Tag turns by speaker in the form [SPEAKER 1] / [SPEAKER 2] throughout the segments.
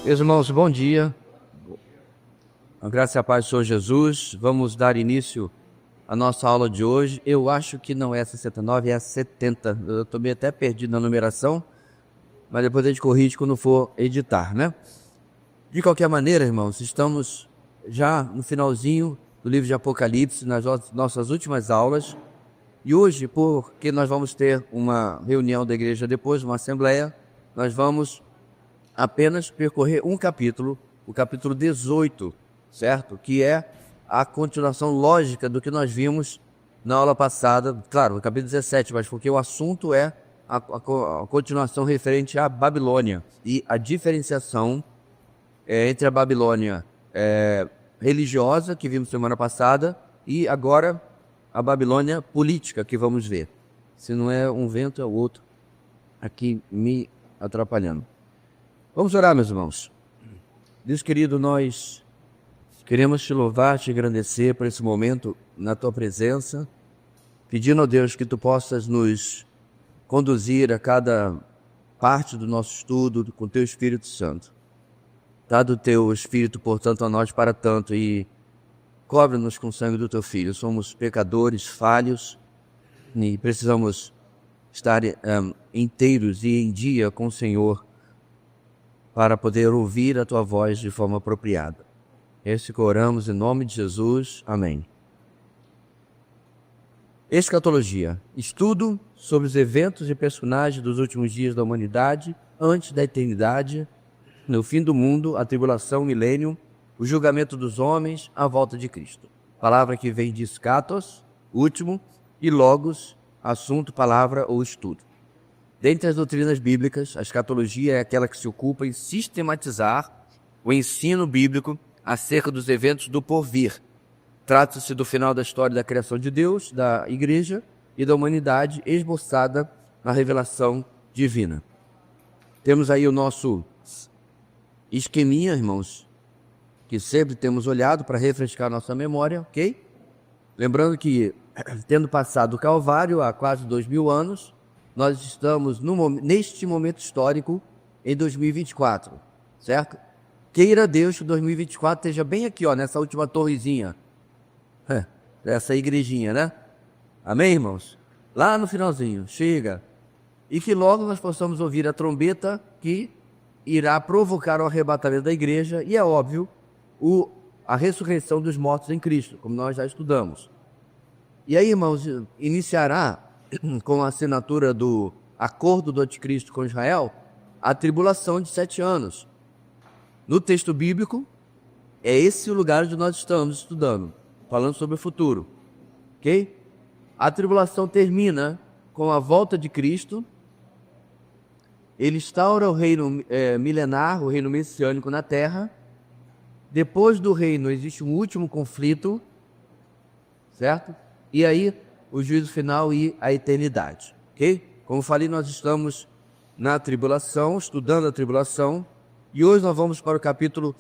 [SPEAKER 1] Meus irmãos, bom dia. A graça e a paz do Senhor Jesus. Vamos dar início à nossa aula de hoje. Eu acho que não é a 69, é a 70. Eu estou meio até perdido na numeração, mas depois a gente corrige quando for editar, né? De qualquer maneira, irmãos, estamos já no finalzinho do livro de Apocalipse, nas nossas últimas aulas. E hoje, porque nós vamos ter uma reunião da igreja depois, uma assembleia, nós vamos apenas percorrer um capítulo, o capítulo 18, certo? Que é a continuação lógica do que nós vimos na aula passada, claro, no capítulo 17, mas porque o assunto é a continuação referente à Babilônia e a diferenciação entre a Babilônia religiosa, que vimos semana passada, e agora a Babilônia política, que vamos ver. Se não é um vento, é o outro aqui me atrapalhando. Vamos orar, meus irmãos. Deus querido, nós queremos te louvar, te agradecer por esse momento na tua presença, pedindo a Deus que tu possas nos conduzir a cada parte do nosso estudo com teu Espírito Santo. Dado o teu Espírito, portanto, a nós para tanto, e cobre-nos com o sangue do teu Filho. Somos pecadores, falhos, e precisamos estar inteiros e em dia com o Senhor, para poder ouvir a tua voz de forma apropriada. Esse que oramos em nome de Jesus. Amém. Escatologia. Estudo sobre os eventos e personagens dos últimos dias da humanidade, antes da eternidade, no fim do mundo, a tribulação, o milênio, o julgamento dos homens, a volta de Cristo. Palavra que vem de skatos, último, e logos, assunto, palavra ou estudo. Dentre as doutrinas bíblicas, a escatologia é aquela que se ocupa em sistematizar o ensino bíblico acerca dos eventos do porvir. Trata-se do final da história da criação de Deus, da igreja e da humanidade esboçada na revelação divina. Temos aí o nosso esqueminha, irmãos, que sempre temos olhado para refrescar nossa memória, ok? Lembrando que, tendo passado o Calvário há quase 2000 anos, nós estamos neste momento histórico em 2024, certo? Queira Deus que 2024 esteja bem aqui, ó, nessa última torrezinha, essa igrejinha, né? Amém, irmãos? Lá no finalzinho, chega. E que logo nós possamos ouvir a trombeta que irá provocar o arrebatamento da igreja e, é óbvio, a ressurreição dos mortos em Cristo, como nós já estudamos. E aí, irmãos, iniciará com a assinatura do acordo do anticristo com Israel, a tribulação de 7 anos. No texto bíblico, é esse o lugar onde nós estamos estudando, falando sobre o futuro, ok? A tribulação termina com a volta de Cristo, ele instaura o reino milenar, o reino messiânico na terra. Depois do reino existe um último conflito, certo? E aí o juízo final e a eternidade, ok? Como falei, nós estamos na tribulação, estudando a tribulação, e hoje nós vamos para o capítulo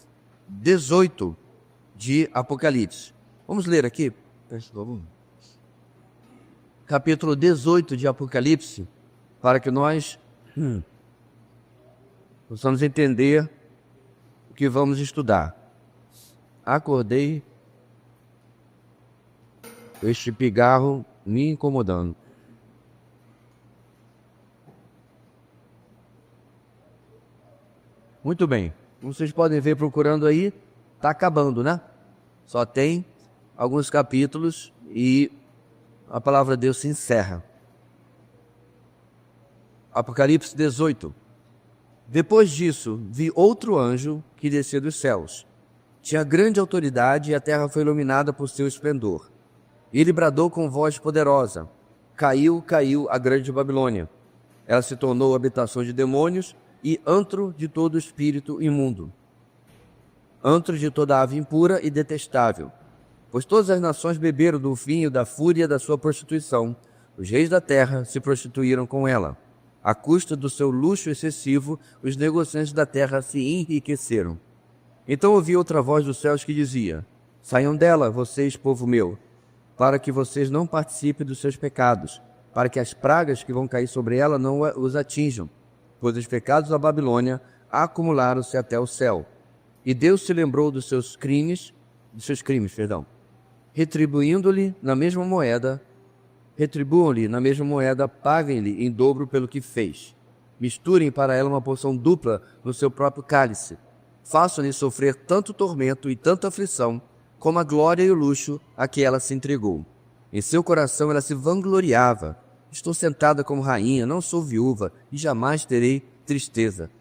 [SPEAKER 1] 18 de Apocalipse. Vamos ler aqui, capítulo 18 de Apocalipse, para que nós possamos entender o que vamos estudar. Acordei, este pigarro me incomodando. Muito bem, como vocês podem ver procurando aí, está acabando, né? Só tem alguns capítulos e a palavra de Deus se encerra. Apocalipse 18. Depois disso, vi outro anjo que descia dos céus. Tinha grande autoridade e a terra foi iluminada por seu esplendor. Ele bradou com voz poderosa: caiu, caiu a grande Babilônia. Ela se tornou habitação de demônios e antro de todo espírito imundo, antro de toda ave impura e detestável. Pois todas as nações beberam do vinho da fúria da sua prostituição. Os reis da terra se prostituíram com ela. À custa do seu luxo excessivo, os negociantes da terra se enriqueceram. Então ouvi outra voz dos céus que dizia: saiam dela, vocês, povo meu, para que vocês não participem dos seus pecados, para que as pragas que vão cair sobre ela não os atinjam, pois os pecados da Babilônia acumularam-se até o céu. E Deus se lembrou dos seus crimes, retribuam-lhe na mesma moeda, paguem-lhe em dobro pelo que fez. Misturem para ela uma porção dupla no seu próprio cálice. Façam-lhe sofrer tanto tormento e tanta aflição, como a glória e o luxo a que ela se entregou. Em seu coração ela se vangloriava. Estou sentada como rainha, não sou viúva, e jamais terei tristeza.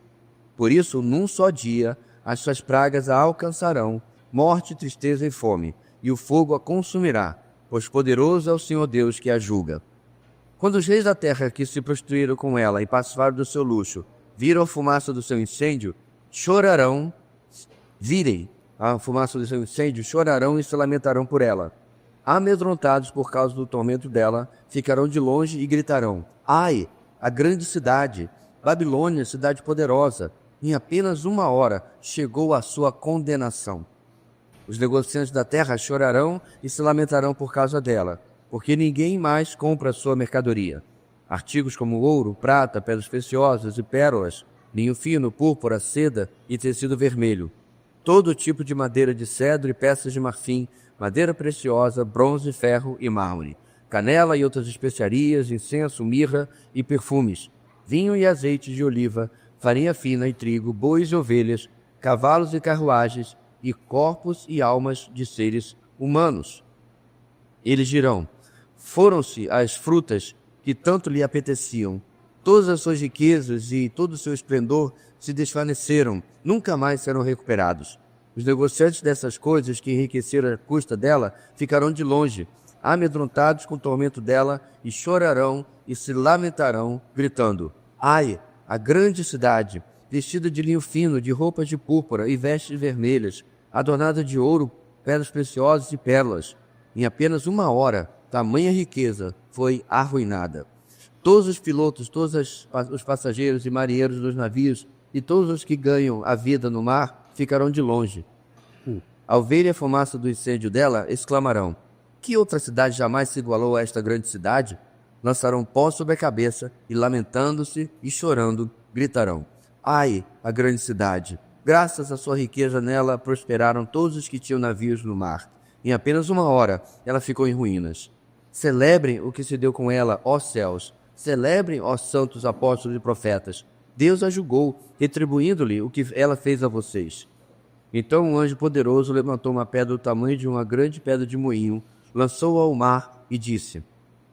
[SPEAKER 1] Por isso, num só dia, as suas pragas a alcançarão, morte, tristeza e fome, e o fogo a consumirá, pois poderoso é o Senhor Deus que a julga. Quando os reis da terra que se prostituíram com ela e passaram do seu luxo, viram a fumaça do seu incêndio, chorarão e se lamentarão por ela. Amedrontados por causa do tormento dela, ficarão de longe e gritarão: ai, a grande cidade, Babilônia, cidade poderosa, em apenas 1 hora chegou a sua condenação. Os negociantes da terra chorarão e se lamentarão por causa dela, porque ninguém mais compra a sua mercadoria. Artigos como ouro, prata, pedras preciosas e pérolas, linho fino, púrpura, seda e tecido vermelho. Todo tipo de madeira de cedro e peças de marfim, madeira preciosa, bronze, ferro e mármore, canela e outras especiarias, incenso, mirra e perfumes, vinho e azeite de oliva, farinha fina e trigo, bois e ovelhas, cavalos e carruagens, e corpos e almas de seres humanos. Eles dirão: foram-se as frutas que tanto lhe apeteciam. Todas as suas riquezas e todo o seu esplendor se desvaneceram, nunca mais serão recuperados. Os negociantes dessas coisas que enriqueceram à custa dela ficarão de longe, amedrontados com o tormento dela, e chorarão e se lamentarão, gritando: ai, a grande cidade, vestida de linho fino, de roupas de púrpura e vestes vermelhas, adornada de ouro, pedras preciosas e pérolas. Em apenas 1 hora, tamanha riqueza foi arruinada. Todos os pilotos, todos os passageiros e marinheiros dos navios e todos os que ganham a vida no mar ficarão de longe. Ao verem a fumaça do incêndio dela, exclamarão: que outra cidade jamais se igualou a esta grande cidade? Lançarão pó sobre a cabeça e, lamentando-se e chorando, gritarão: ai, a grande cidade! Graças à sua riqueza nela prosperaram todos os que tinham navios no mar. Em apenas 1 hora, ela ficou em ruínas. Celebrem o que se deu com ela, ó céus! Celebrem, ó santos apóstolos e profetas! Deus a julgou, retribuindo-lhe o que ela fez a vocês. Então um anjo poderoso levantou uma pedra do tamanho de uma grande pedra de moinho, lançou-a ao mar e disse: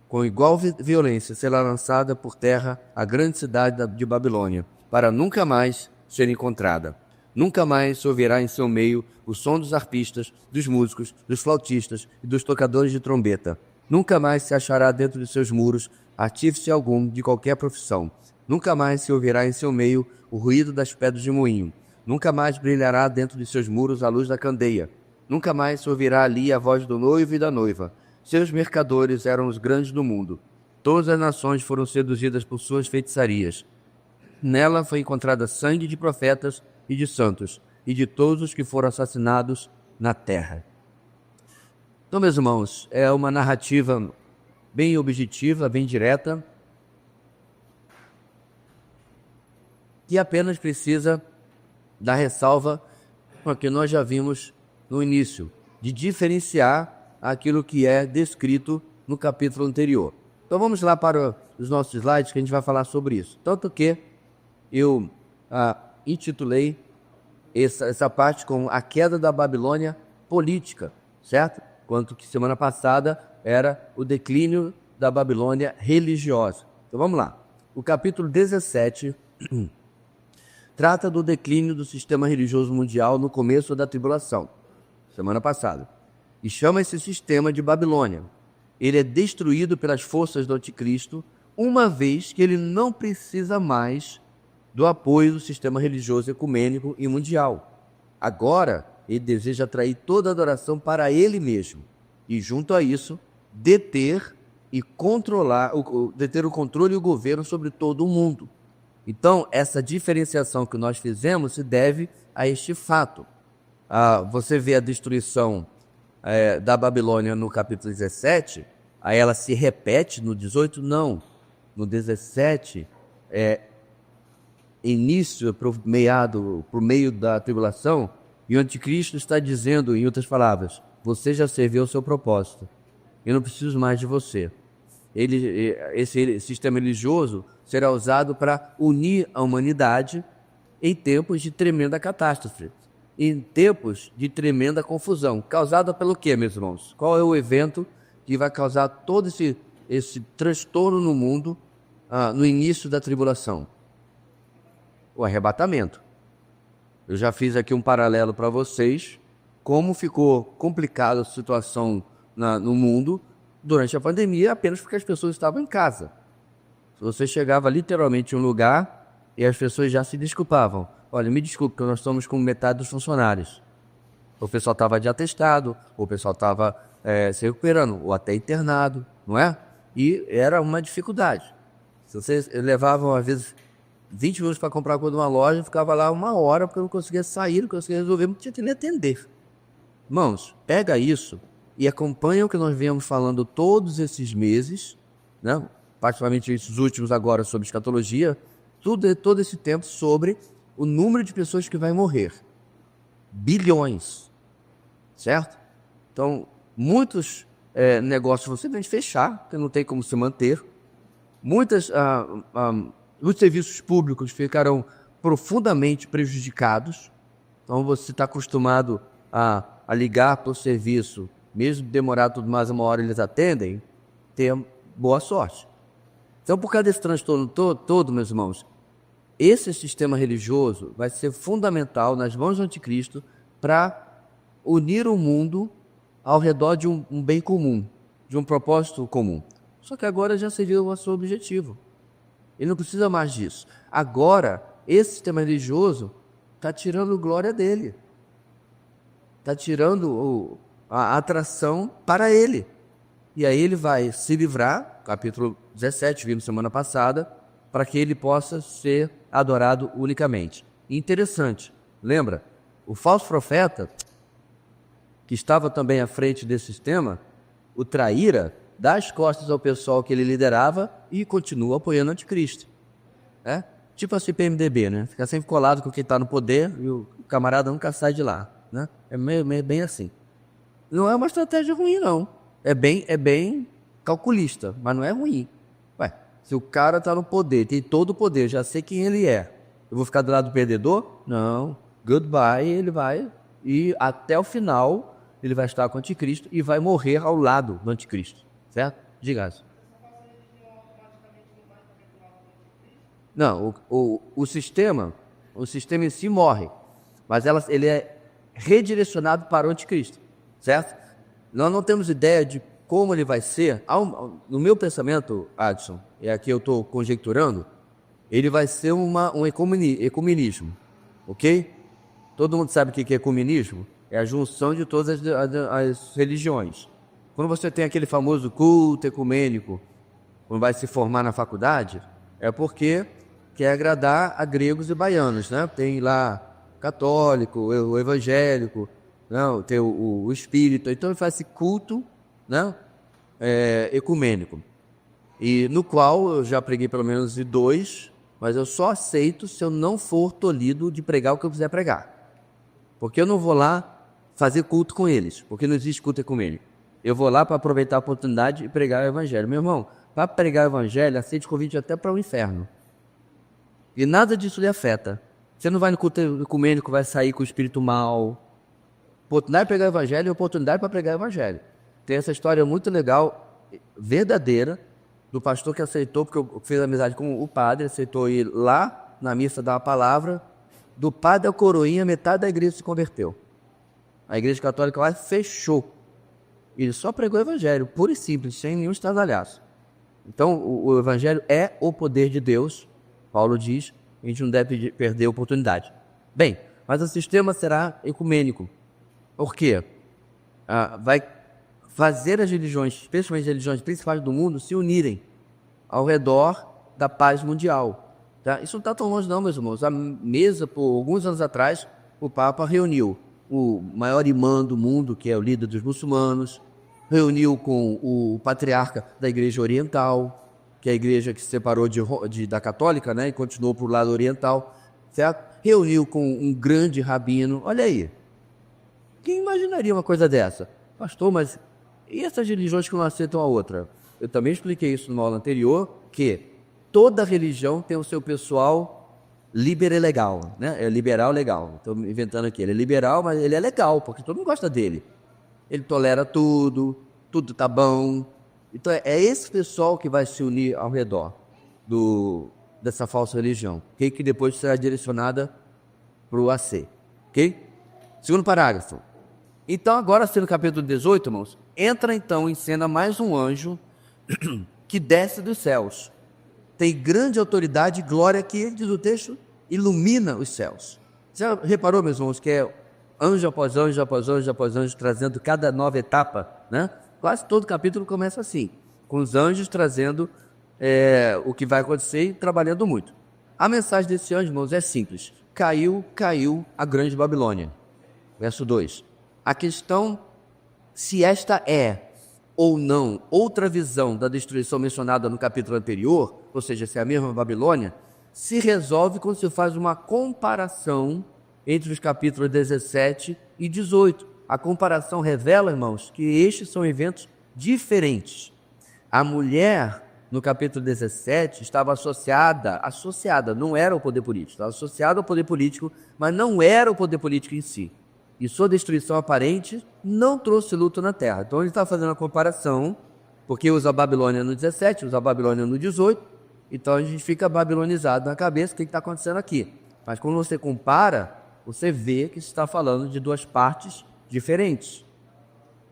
[SPEAKER 1] com igual violência será lançada por terra a grande cidade de Babilônia, para nunca mais ser encontrada. Nunca mais se ouvirá em seu meio o som dos arpistas, dos músicos, dos flautistas e dos tocadores de trombeta. Nunca mais se achará dentro de seus muros artífice algum de qualquer profissão. Nunca mais se ouvirá em seu meio o ruído das pedras de moinho. Nunca mais brilhará dentro de seus muros a luz da candeia. Nunca mais se ouvirá ali a voz do noivo e da noiva. Seus mercadores eram os grandes do mundo. Todas as nações foram seduzidas por suas feitiçarias. Nela foi encontrada sangue de profetas e de santos, e de todos os que foram assassinados na terra. Então, meus irmãos, é uma narrativa bem objetiva, bem direta, que apenas precisa da ressalva que nós já vimos no início, de diferenciar aquilo que é descrito no capítulo anterior. Então vamos lá para os nossos slides, que a gente vai falar sobre isso. Tanto que eu intitulei essa parte com a queda da Babilônia política, certo? Quanto que semana passada era o declínio da Babilônia religiosa. Então vamos lá. O capítulo 17 trata do declínio do sistema religioso mundial no começo da tribulação, semana passada. E chama esse sistema de Babilônia. Ele é destruído pelas forças do anticristo, uma vez que ele não precisa mais do apoio do sistema religioso ecumênico e mundial. Agora, ele deseja atrair toda a adoração para ele mesmo. E, junto a isso, deter o controle e o governo sobre todo o mundo. Então, essa diferenciação que nós fizemos se deve a este fato. Você vê a destruição da Babilônia no capítulo 17, aí ela se repete no 18? Não. No 17, início, por meio da tribulação, e o anticristo está dizendo, em outras palavras, você já serviu o seu propósito, eu não preciso mais de você. Esse sistema religioso será usado para unir a humanidade em tempos de tremenda catástrofe, em tempos de tremenda confusão, causada pelo quê, meus irmãos? Qual é o evento que vai causar todo esse transtorno no mundo no início da tribulação? O arrebatamento. Eu já fiz aqui um paralelo para vocês, como ficou complicada a situação no mundo durante a pandemia, apenas porque as pessoas estavam em casa. Você chegava literalmente em um lugar e as pessoas já se desculpavam. Olha, me desculpe, porque nós estamos com metade dos funcionários. O pessoal estava de atestado, o pessoal estava se recuperando, ou até internado, não é? E era uma dificuldade. Se vocês levavam, às vezes, 20 minutos para comprar coisa numa loja, ficava lá 1 hora, porque eu não conseguia sair, não conseguia resolver, não tinha que nem atender. Irmãos, pega isso e acompanha o que nós viemos falando todos esses meses, né? Particularmente esses últimos agora sobre escatologia, todo esse tempo sobre o número de pessoas que vai morrer. Bilhões, certo? Então, muitos negócios você tem que fechar, porque não tem como se manter. Os serviços públicos ficarão profundamente prejudicados. Então, você está acostumado a ligar para o serviço, mesmo demorar tudo mais 1 hora, eles atendem, tenha boa sorte. Então, por causa desse transtorno todo, meus irmãos, esse sistema religioso vai ser fundamental nas mãos do anticristo para unir o mundo ao redor de um bem comum, de um propósito comum. Só que agora já serviu o seu objetivo. Ele não precisa mais disso. Agora, esse sistema religioso está tirando glória dele. Está tirando a atração para ele. E aí ele vai se livrar, capítulo 17, vimos semana passada, para que ele possa ser adorado unicamente. Interessante, lembra? O falso profeta, que estava também à frente desse sistema, o traíra, dá as costas ao pessoal que ele liderava e continua apoiando o anticristo. Tipo a CPMDB, né? Fica sempre colado com quem está no poder e o camarada nunca sai de lá. Né? É meio bem assim. Não é uma estratégia ruim, não. É bem calculista, mas não é ruim. Ué, se o cara está no poder, tem todo o poder, já sei quem ele é, eu vou ficar do lado do perdedor? Não. Goodbye, ele vai, e até o final, ele vai estar com o anticristo e vai morrer ao lado do anticristo. Certo? Diga isso. Não, o sistema em si morre, mas ele é redirecionado para o anticristo, certo? Nós não temos ideia de como ele vai ser. No meu pensamento, Adson, e aqui eu estou conjecturando, ele vai ser um ecumenismo, ok? Todo mundo sabe o que é ecumenismo? É a junção de todas as religiões. Quando você tem aquele famoso culto ecumênico, quando vai se formar na faculdade, é porque quer agradar a gregos e baianos, né? Tem lá católico, o evangélico, não, tem o espírita, então ele faz esse culto, né? Ecumênico, e no qual eu já preguei pelo menos 2, mas eu só aceito se eu não for tolhido de pregar o que eu quiser pregar, porque eu não vou lá fazer culto com eles, porque não existe culto ecumênico. Eu vou lá para aproveitar a oportunidade e pregar o evangelho. Meu irmão, para pregar o evangelho, aceite convite até para o inferno. E nada disso lhe afeta. Você não vai no culto ecumênico, vai sair com o espírito mal. Oportunidade de pregar o evangelho é oportunidade para pregar o evangelho. Tem essa história muito legal, verdadeira, do pastor que aceitou, porque eu fiz amizade com o padre, aceitou ir lá na missa dar uma palavra. Do padre ao coroinha, metade da igreja se converteu. A igreja católica lá fechou. Ele só pregou o evangelho, puro e simples, sem nenhum estardalhaço. Então, o evangelho é o poder de Deus. Paulo diz, a gente não deve perder a oportunidade. Bem, mas o sistema será ecumênico. Por quê? Vai fazer as religiões, especialmente as religiões principais do mundo, se unirem ao redor da paz mundial. Tá? Isso não está tão longe não, meus irmãos. A mesa, por alguns anos atrás, o Papa reuniu o maior imã do mundo, que é o líder dos muçulmanos, reuniu com o patriarca da Igreja Oriental, que é a igreja que se separou da católica, né, e continuou para o lado oriental, certo? Reuniu com um grande rabino. Olha aí, quem imaginaria uma coisa dessa? Pastor, mas e essas religiões que não aceitam a outra? Eu também expliquei isso numa aula anterior, que toda religião tem o seu pessoal liberal legal, né? É liberal legal. Estou inventando aqui. Ele é liberal, mas ele é legal, porque todo mundo gosta dele. Ele tolera tudo, tudo tá bom. Então é esse pessoal que vai se unir ao redor dessa falsa religião, okay? Que depois será direcionada para o AC. Ok? Segundo parágrafo. Então agora, sendo no capítulo 18, irmãos, entra então em cena mais um anjo que desce dos céus. Tem grande autoridade e glória que, diz o texto, ilumina os céus. Já reparou, meus irmãos, que é anjo após anjo, após anjo, após anjo, trazendo cada nova etapa, né? Quase todo capítulo começa assim, com os anjos trazendo o que vai acontecer e trabalhando muito. A mensagem desse anjo, irmãos, é simples. Caiu a grande Babilônia. Verso 2. A questão se esta é ou não outra visão da destruição mencionada no capítulo anterior, ou seja, se é a mesma Babilônia, se resolve quando se faz uma comparação entre os capítulos 17 e 18. A comparação revela, irmãos, que estes são eventos diferentes. A mulher, no capítulo 17, estava associada, não era o poder político, estava associada ao poder político, mas não era o poder político em si. E sua destruição aparente não trouxe luto na terra. Então ele está fazendo a comparação, porque usa a Babilônia no 17, usa a Babilônia no 18, então a gente fica babilonizado na cabeça, o que está acontecendo aqui? Mas quando você compara, você vê que se está falando de duas partes diferentes.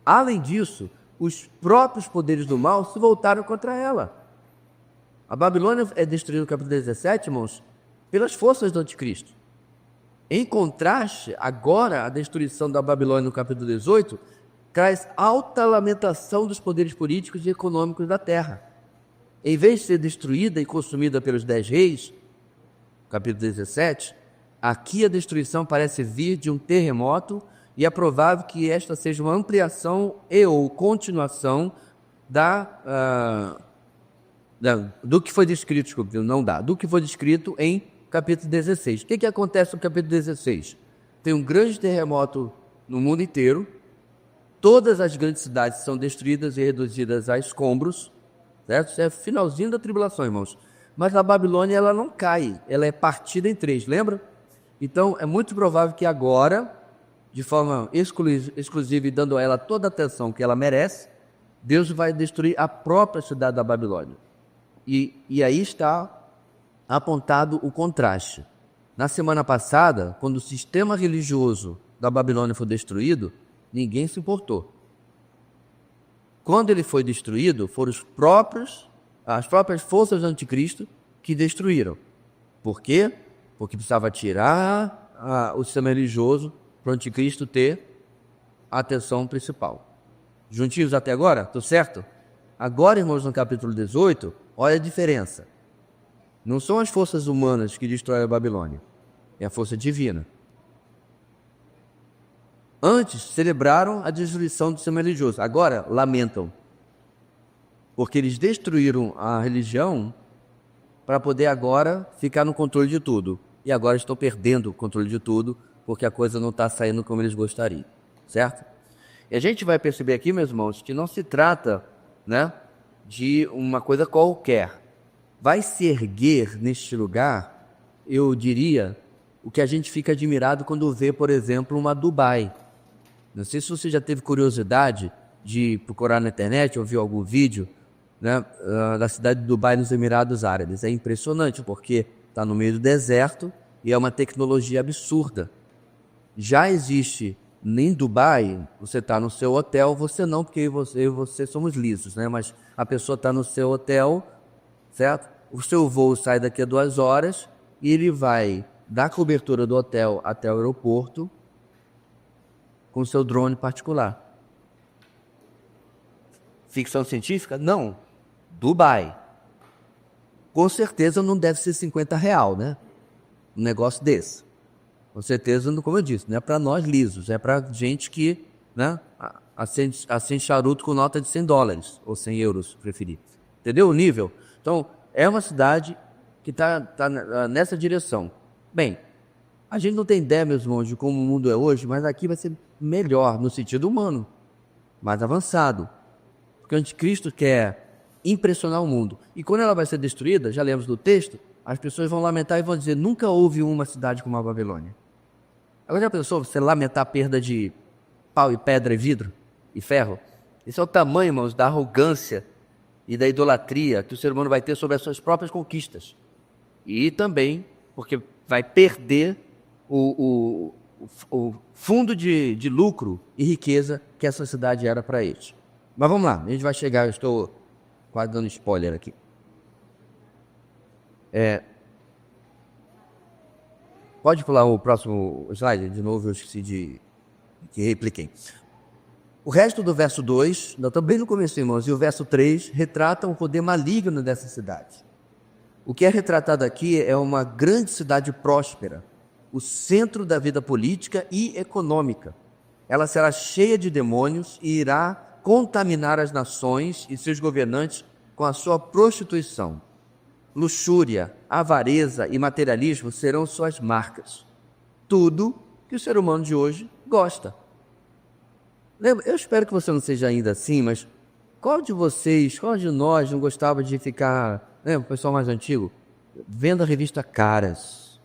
[SPEAKER 1] Além disso, os próprios poderes do mal se voltaram contra ela. A Babilônia é destruída no capítulo 17, irmãos, pelas forças do anticristo. Em contraste, agora a destruição da Babilônia no capítulo 18 traz alta lamentação dos poderes políticos e econômicos da terra. Em vez de ser destruída e consumida pelos 10 reis, capítulo 17, aqui a destruição parece vir de um terremoto e é provável que esta seja uma ampliação e ou continuação do que foi descrito, do que foi descrito em capítulo 16. O que acontece no capítulo 16? Tem um grande terremoto no mundo inteiro, todas as grandes cidades são destruídas e reduzidas a escombros, certo? Isso é o finalzinho da tribulação, irmãos. Mas a Babilônia, ela não cai, ela é partida em 3, lembra? Então, é muito provável que agora, de forma exclusiva e dando a ela toda a atenção que ela merece, Deus vai destruir a própria cidade da Babilônia. E aí está apontado o contraste. Na semana passada, quando o sistema religioso da Babilônia foi destruído, ninguém se importou. Quando ele foi destruído, foram as próprias forças do anticristo que destruíram. Por quê? Porque precisava tirar o sistema religioso para o anticristo ter a atenção principal. Juntinhos até agora? Tudo certo? Agora, irmãos, no capítulo 18, olha a diferença. Não são as forças humanas que destroem a Babilônia, é a força divina. Antes, celebraram a destruição do sistema religioso. Agora, lamentam. Porque eles destruíram a religião para poder agora ficar no controle de tudo. E agora estão perdendo o controle de tudo, porque a coisa não está saindo como eles gostariam. Certo? E a gente vai perceber aqui, meus irmãos, que não se trata, né, de uma coisa qualquer. Vai se erguer neste lugar, eu diria, o que a gente fica admirado quando vê, por exemplo, uma Dubai. Não sei se você já teve curiosidade de procurar na internet ou viu algum vídeo, né, da cidade de Dubai nos Emirados Árabes. É impressionante, porque está no meio do deserto e é uma tecnologia absurda. Já existe em Dubai, você está no seu hotel, você não, porque eu e você somos lisos, né? Mas a pessoa está no seu hotel, certo? O seu voo sai daqui a 2 horas e ele vai da cobertura do hotel até o aeroporto com o seu drone particular. Ficção científica? Não. Dubai. Com certeza não deve ser R$50, né? Um negócio desse. Com certeza, como eu disse, não é para nós lisos, é para gente que, né, acende charuto com nota de $100 ou €100, se preferir. Entendeu o nível? Então, é uma cidade que está nessa direção. Bem, a gente não tem ideia, meus irmãos, de como o mundo é hoje, mas aqui vai ser melhor no sentido humano, mais avançado. Porque o anticristo quer impressionar o mundo. E quando ela vai ser destruída, já lemos do texto, as pessoas vão lamentar e vão dizer: nunca houve uma cidade como a Babilônia. Agora já pensou você lamentar a perda de pau e pedra e vidro e ferro? Esse é o tamanho, irmãos, da arrogância e da idolatria que o ser humano vai ter sobre as suas próprias conquistas. E também porque vai perder o fundo de lucro e riqueza que essa cidade era para eles. Mas vamos lá, a gente vai chegar, eu estou quase dando spoiler aqui. Pode pular o próximo slide, de novo eu esqueci de que repliquei. O resto do verso 2, nós estamos bem no começo, irmãos, e o verso 3 retrata o poder maligno dessa cidade. O que é retratado aqui é uma grande cidade próspera, o centro da vida política e econômica. Ela será cheia de demônios e irá contaminar as nações e seus governantes com a sua prostituição. Luxúria, avareza e materialismo serão suas marcas. Tudo que o ser humano de hoje gosta. Eu espero que você não seja ainda assim, mas qual de vocês, qual de nós não gostava de ficar, o pessoal mais antigo, vendo a revista Caras?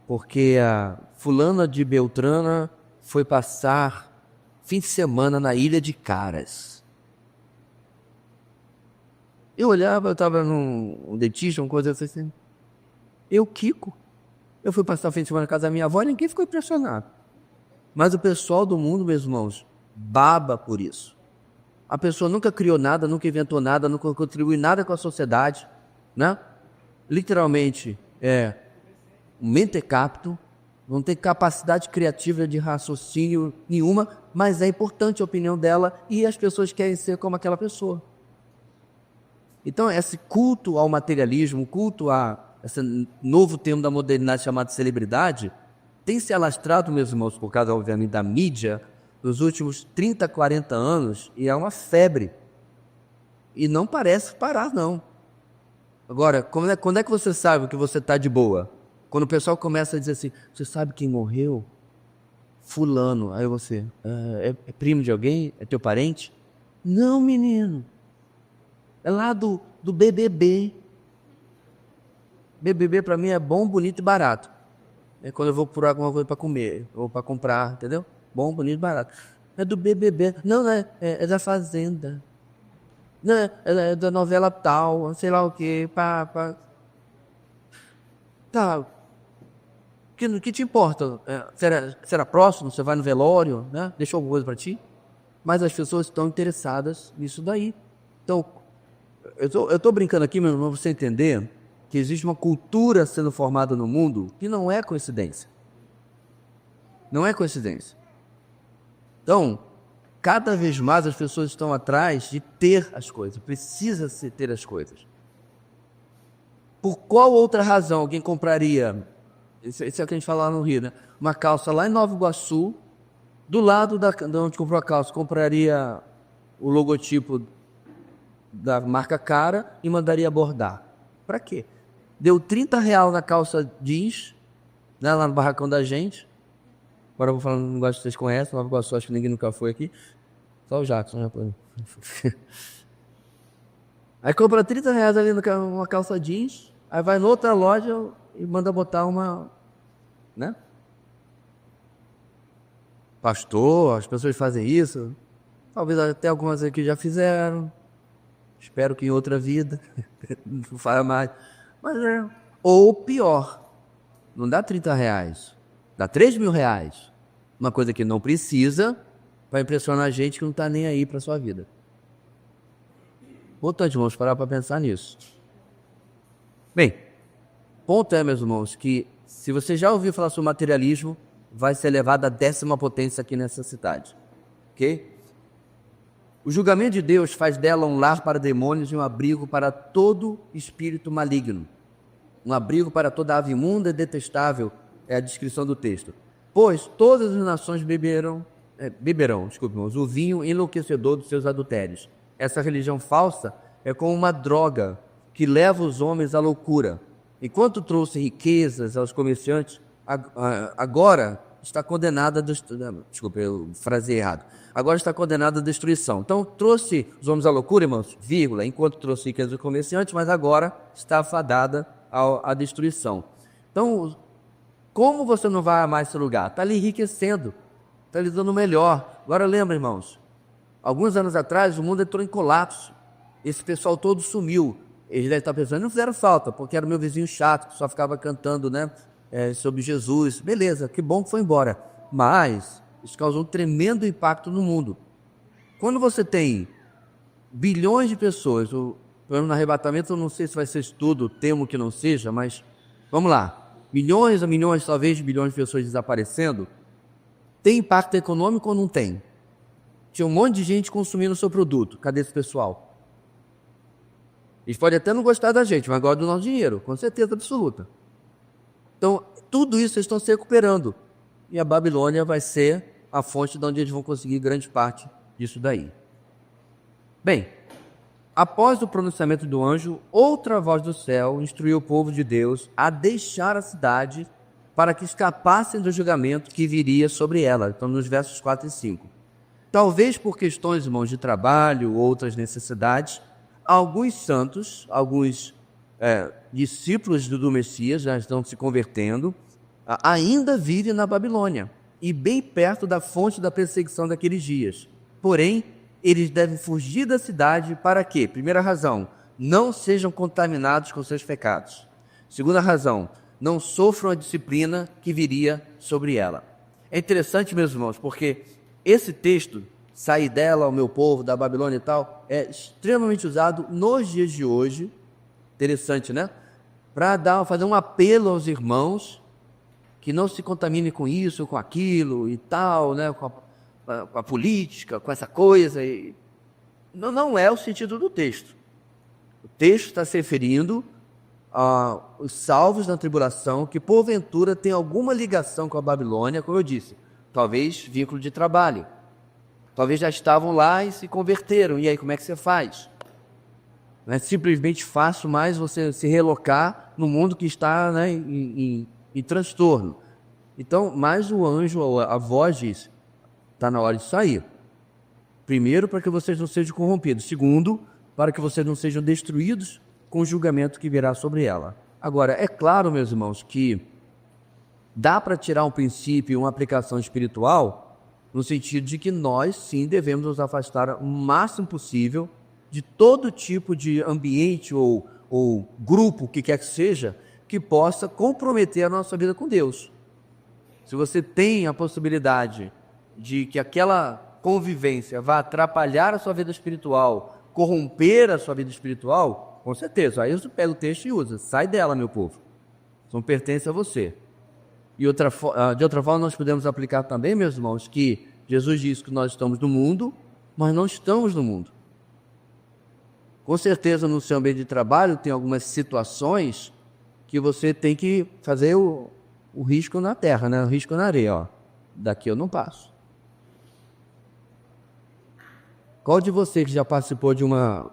[SPEAKER 1] Porque a fulana de Beltrana foi passar fim de semana na ilha de Caras. Eu olhava, eu estava num dentista, uma coisa assim. Kiko, eu fui passar o fim de semana na casa da minha avó e ninguém ficou impressionado. Mas o pessoal do mundo, meus irmãos, baba por isso. A pessoa nunca criou nada, nunca inventou nada, nunca contribuiu nada com a sociedade, né? Literalmente, um mentecapto, não tem capacidade criativa de raciocínio nenhuma, mas é importante a opinião dela e as pessoas querem ser como aquela pessoa. Então, esse culto ao materialismo, culto a esse novo termo da modernidade chamado celebridade, tem se alastrado, meus irmãos, por causa, obviamente, da mídia, nos últimos 30, 40 anos, e é uma febre. E não parece parar, não. Agora, quando é que você sabe que você está de boa? Quando o pessoal começa a dizer assim: você sabe quem morreu? Fulano. Aí você, é primo de alguém? É teu parente? Não, menino. É lá do BBB. BBB para mim é bom, bonito e barato. É quando eu vou procurar alguma coisa para comer ou para comprar, entendeu? Bom, bonito e barato. É do BBB. Não, é da Fazenda. Não, é da novela tal, sei lá o quê. Tá. O que te importa? Será próximo? Você vai no velório? Né? Deixou alguma coisa para ti? Mas as pessoas estão interessadas nisso daí. Então, eu estou brincando aqui, mas para você entender que existe uma cultura sendo formada no mundo que não é coincidência. Não é coincidência. Então, cada vez mais as pessoas estão atrás de ter as coisas. Precisa-se ter as coisas. Por qual outra razão alguém compraria, isso é o que a gente fala lá no Rio, né? Uma calça lá em Nova Iguaçu, do lado de onde comprou a calça, compraria o logotipo da marca cara e mandaria bordar. Para quê? Deu R$30 na calça jeans, né, lá no barracão da gente. Agora eu vou falar um negócio que vocês conhecem, Nova Iguaçu, acho que ninguém nunca foi aqui. Só o Jackson já foi. Aí compra R$30 ali numa calça jeans, aí vai noutra loja e manda botar uma, né? Pastor, as pessoas fazem isso. Talvez até algumas aqui já fizeram. Espero que em outra vida não faça mais. Mas ou pior, não dá R$30, dá R$3.000. Uma coisa que não precisa, para impressionar a gente que não está nem aí para a sua vida. Importante, vamos parar para pensar nisso. Bem, ponto é, meus irmãos, que se você já ouviu falar sobre materialismo, vai ser levado à 10ª potência aqui nessa cidade. Ok? O julgamento de Deus faz dela um lar para demônios e um abrigo para todo espírito maligno. Um abrigo para toda ave imunda e detestável, é a descrição do texto. Pois todas as nações beberão, irmãos, o vinho enlouquecedor dos seus adultérios. Essa religião falsa é como uma droga que leva os homens à loucura. Enquanto trouxe riquezas aos comerciantes, agora está condenada a destruição. Desculpa, eu frasei errado. Agora está condenada à destruição. Então, trouxe os homens à loucura, irmãos, vírgula, enquanto trouxe riquezas aos comerciantes, mas agora está fadada à destruição. Então, como você não vai amar esse lugar? Está lhe enriquecendo, está lhe dando melhor. Agora lembra, irmãos, alguns anos atrás o mundo entrou em colapso. Esse pessoal todo sumiu. Eles devem estar pensando, não fizeram falta, porque era o meu vizinho chato, que só ficava cantando, né, sobre Jesus. Beleza, que bom que foi embora. Mas isso causou um tremendo impacto no mundo. Quando você tem bilhões de pessoas, no arrebatamento, eu não sei se vai ser estudo, temo que não seja, mas vamos lá. Milhões a milhões, talvez bilhões de pessoas desaparecendo, tem impacto econômico ou não tem? Tinha um monte de gente consumindo o seu produto. Cadê esse pessoal? Eles podem até não gostar da gente, mas gostam do nosso dinheiro, com certeza absoluta. Então, tudo isso eles estão se recuperando. E a Babilônia vai ser a fonte de onde eles vão conseguir grande parte disso daí. Bem, após o pronunciamento do anjo, outra voz do céu instruiu o povo de Deus a deixar a cidade para que escapassem do julgamento que viria sobre ela. Então, nos versos 4 e 5. Talvez por questões, irmãos, de trabalho ou outras necessidades, alguns santos, alguns discípulos do Messias já estão se convertendo, ainda vivem na Babilônia e bem perto da fonte da perseguição daqueles dias. Porém, eles devem fugir da cidade para quê? Primeira razão, não sejam contaminados com seus pecados. Segunda razão, não sofram a disciplina que viria sobre ela. É interessante, meus irmãos, porque esse texto, sair dela, o meu povo, da Babilônia e tal, é extremamente usado nos dias de hoje, interessante, né? Para fazer um apelo aos irmãos que não se contaminem com isso, com aquilo e tal, né? Com a política, com essa coisa. Não é o sentido do texto. O texto está se referindo aos salvos na tribulação que porventura tem alguma ligação com a Babilônia, como eu disse, talvez vínculo de trabalho. Talvez já estavam lá e se converteram. E aí, como é que você faz? Não é simplesmente fácil mais você se relocar no mundo que está, né, em transtorno. Então, mais o anjo, a voz diz, está na hora de sair. Primeiro, para que vocês não sejam corrompidos. Segundo, para que vocês não sejam destruídos com o julgamento que virá sobre ela. Agora, é claro, meus irmãos, que dá para tirar um princípio e uma aplicação espiritual no sentido de que nós, sim, devemos nos afastar o máximo possível de todo tipo de ambiente ou grupo, o que quer que seja, que possa comprometer a nossa vida com Deus. Se você tem a possibilidade de que aquela convivência vá atrapalhar a sua vida espiritual, corromper a sua vida espiritual, com certeza, aí você pega o texto e usa, sai dela, meu povo, não pertence a você. E de outra forma, nós podemos aplicar também, meus irmãos, que Jesus disse que nós estamos no mundo, mas não estamos no mundo. Com certeza, no seu ambiente de trabalho, tem algumas situações que você tem que fazer o risco na terra, né? O risco na areia. Ó. Daqui eu não passo. Qual de vocês que já participou de uma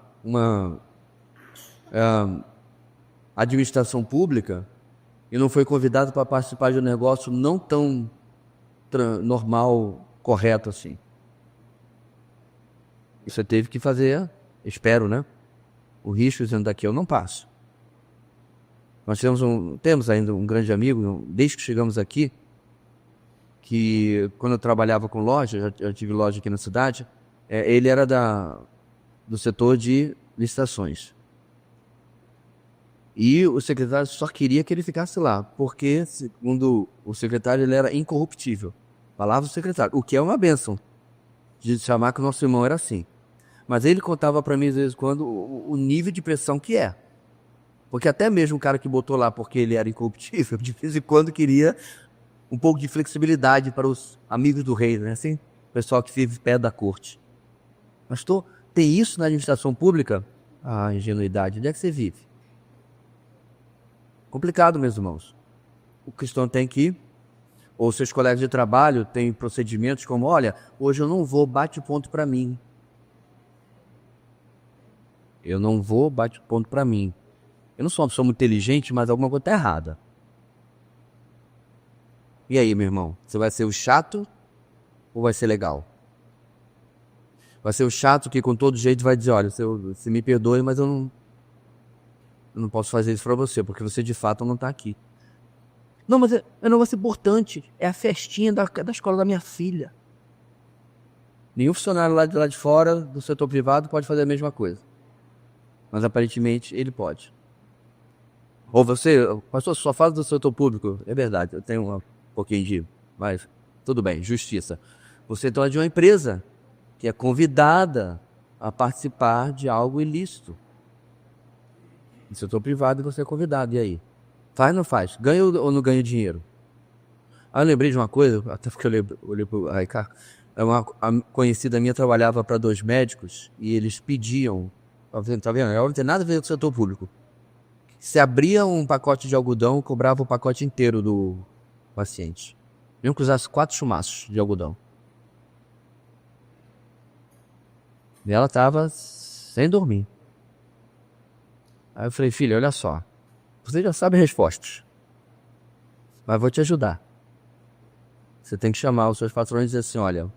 [SPEAKER 1] administração pública e não foi convidado para participar de um negócio não tão normal, correto assim? Você teve que fazer, espero, né? O risco dizendo, daqui eu não passo. Nós temos ainda um grande amigo, desde que chegamos aqui, que quando eu trabalhava com loja, já tive loja aqui na cidade, ele era do setor de licitações. E o secretário só queria que ele ficasse lá, porque, segundo o secretário, ele era incorruptível. Falava o secretário, o que é uma bênção, de chamar que o nosso irmão era assim. Mas ele contava para mim, às vezes, quando o nível de pressão que é. Porque até mesmo o cara que botou lá porque ele era incorruptível, de vez em quando queria um pouco de flexibilidade para os amigos do rei, né? Assim, o pessoal que vive perto da corte. Pastor, tem isso na administração pública? Ah, ingenuidade, onde é que você vive? Complicado, meus irmãos. O cristão tem que ir, ou seus colegas de trabalho têm procedimentos como, olha, hoje eu não vou, bate ponto para mim. Eu não vou, bate ponto para mim. Eu não sou uma pessoa muito inteligente, mas alguma coisa está errada. E aí, meu irmão? Você vai ser o chato ou vai ser legal? Vai ser o chato que com todo jeito vai dizer, olha, você me perdoe, mas eu não posso fazer isso pra você, porque você de fato não tá aqui. Não, mas é um negócio importante. É a festinha da escola da minha filha. Nenhum funcionário lá de fora, do setor privado, pode fazer a mesma coisa. Mas aparentemente ele pode. Ou você, pastor, só fala do setor público. É verdade, eu tenho um pouquinho de... Mas tudo bem, justiça. Você então é de uma empresa que é convidada a participar de algo ilícito. No setor privado você é convidado, e aí? Faz ou não faz? Ganha ou não ganha dinheiro? Ah, eu lembrei de uma coisa, até porque eu olhei pro Ricardo. Uma conhecida minha trabalhava para 2 médicos e eles pediam, tá vendo? Ela não tem nada a ver com o setor público. Se abria um pacote de algodão, cobrava o pacote inteiro do paciente. Mesmo que usasse 4 chumaços de algodão. E ela estava sem dormir. Aí eu falei, filha, olha só. Você já sabe as respostas. Mas vou te ajudar. Você tem que chamar os seus patrões e dizer assim, olha,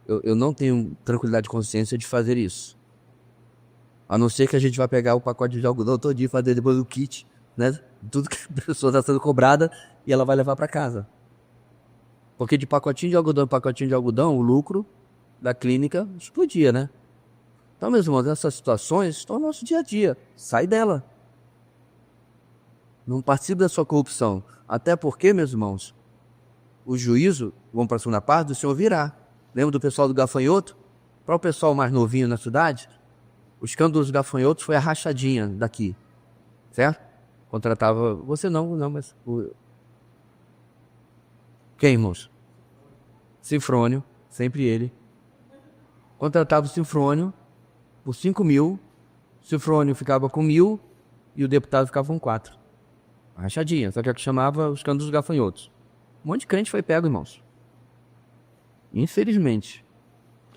[SPEAKER 1] eu não tenho tranquilidade de consciência de fazer isso. A não ser que a gente vai pegar o pacote de algodão todinho e fazer depois o kit, né? Tudo que a pessoa está sendo cobrada e ela vai levar para casa. Porque de pacotinho de algodão em pacotinho de algodão, o lucro da clínica explodia, né? Então, meus irmãos, essas situações estão no nosso dia a dia. Sai dela. Não participe da sua corrupção. Até porque, meus irmãos, o juízo, vamos para a segunda parte, do Senhor virá. Lembra do pessoal do gafanhoto? Para o pessoal mais novinho na cidade, o escândalo dos gafanhotos foi a rachadinha daqui. Certo? Contratava... Você não, mas... Quem, irmãos? Sinfrônio, sempre ele. Contratava o Sinfrônio por 5 mil, o Sinfrônio ficava com 1.000 e o deputado ficava com 4. Rachadinha, só que é o que chamava os escândalos dos gafanhotos. Um monte de crente foi pego, irmãos. Infelizmente.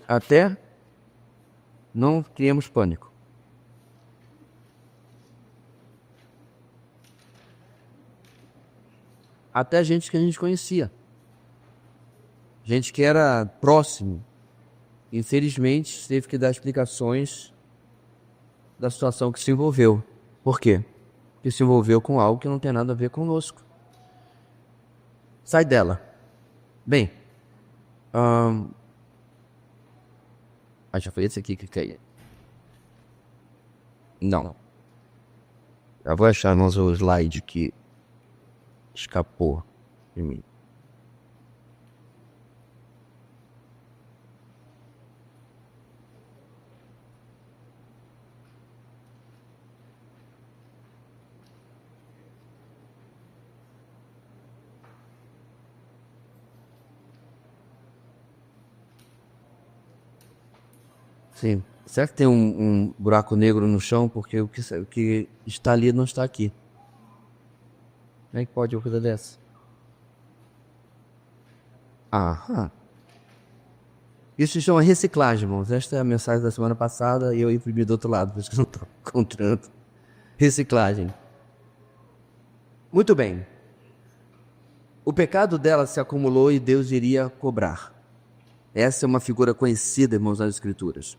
[SPEAKER 1] Até não criamos pânico. Até gente que a gente conhecia. Gente que era próximo. Infelizmente, teve que dar explicações da situação que se envolveu. Por quê? Porque se envolveu com algo que não tem nada a ver conosco. Sai dela. Bem, já foi esse aqui que caiu. Não. Já vou achar o slide que escapou de mim. Sim. Será que tem um buraco negro no chão? Porque o que está ali não está aqui. Como é que pode uma coisa dessa? Aham. Isso se chama reciclagem, irmãos. Esta é a mensagem da semana passada e eu imprimi do outro lado, por isso que eu não estou encontrando. Reciclagem. Muito bem. O pecado dela se acumulou e Deus iria cobrar. Essa é uma figura conhecida, irmãos, nas Escrituras.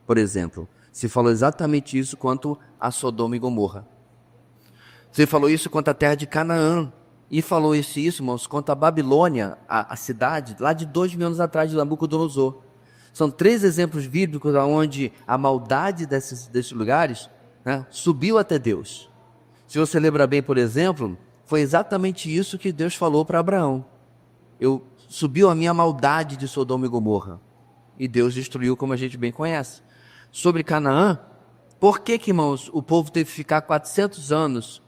[SPEAKER 1] Por exemplo, se falou exatamente isso quanto a Sodoma e Gomorra. Se falou isso quanto a terra de Canaã. E falou isso, irmãos, quanto a Babilônia, a cidade, lá de 2.000 anos atrás, de Nabucodonosor. São 3 exemplos bíblicos onde a maldade desses lugares, né, subiu até Deus. Se você lembra bem, por exemplo, foi exatamente isso que Deus falou para Abraão. Subiu a minha maldade de Sodoma e Gomorra. E Deus destruiu, como a gente bem conhece. Sobre Canaã, por que, irmãos, o povo teve que ficar 400 anos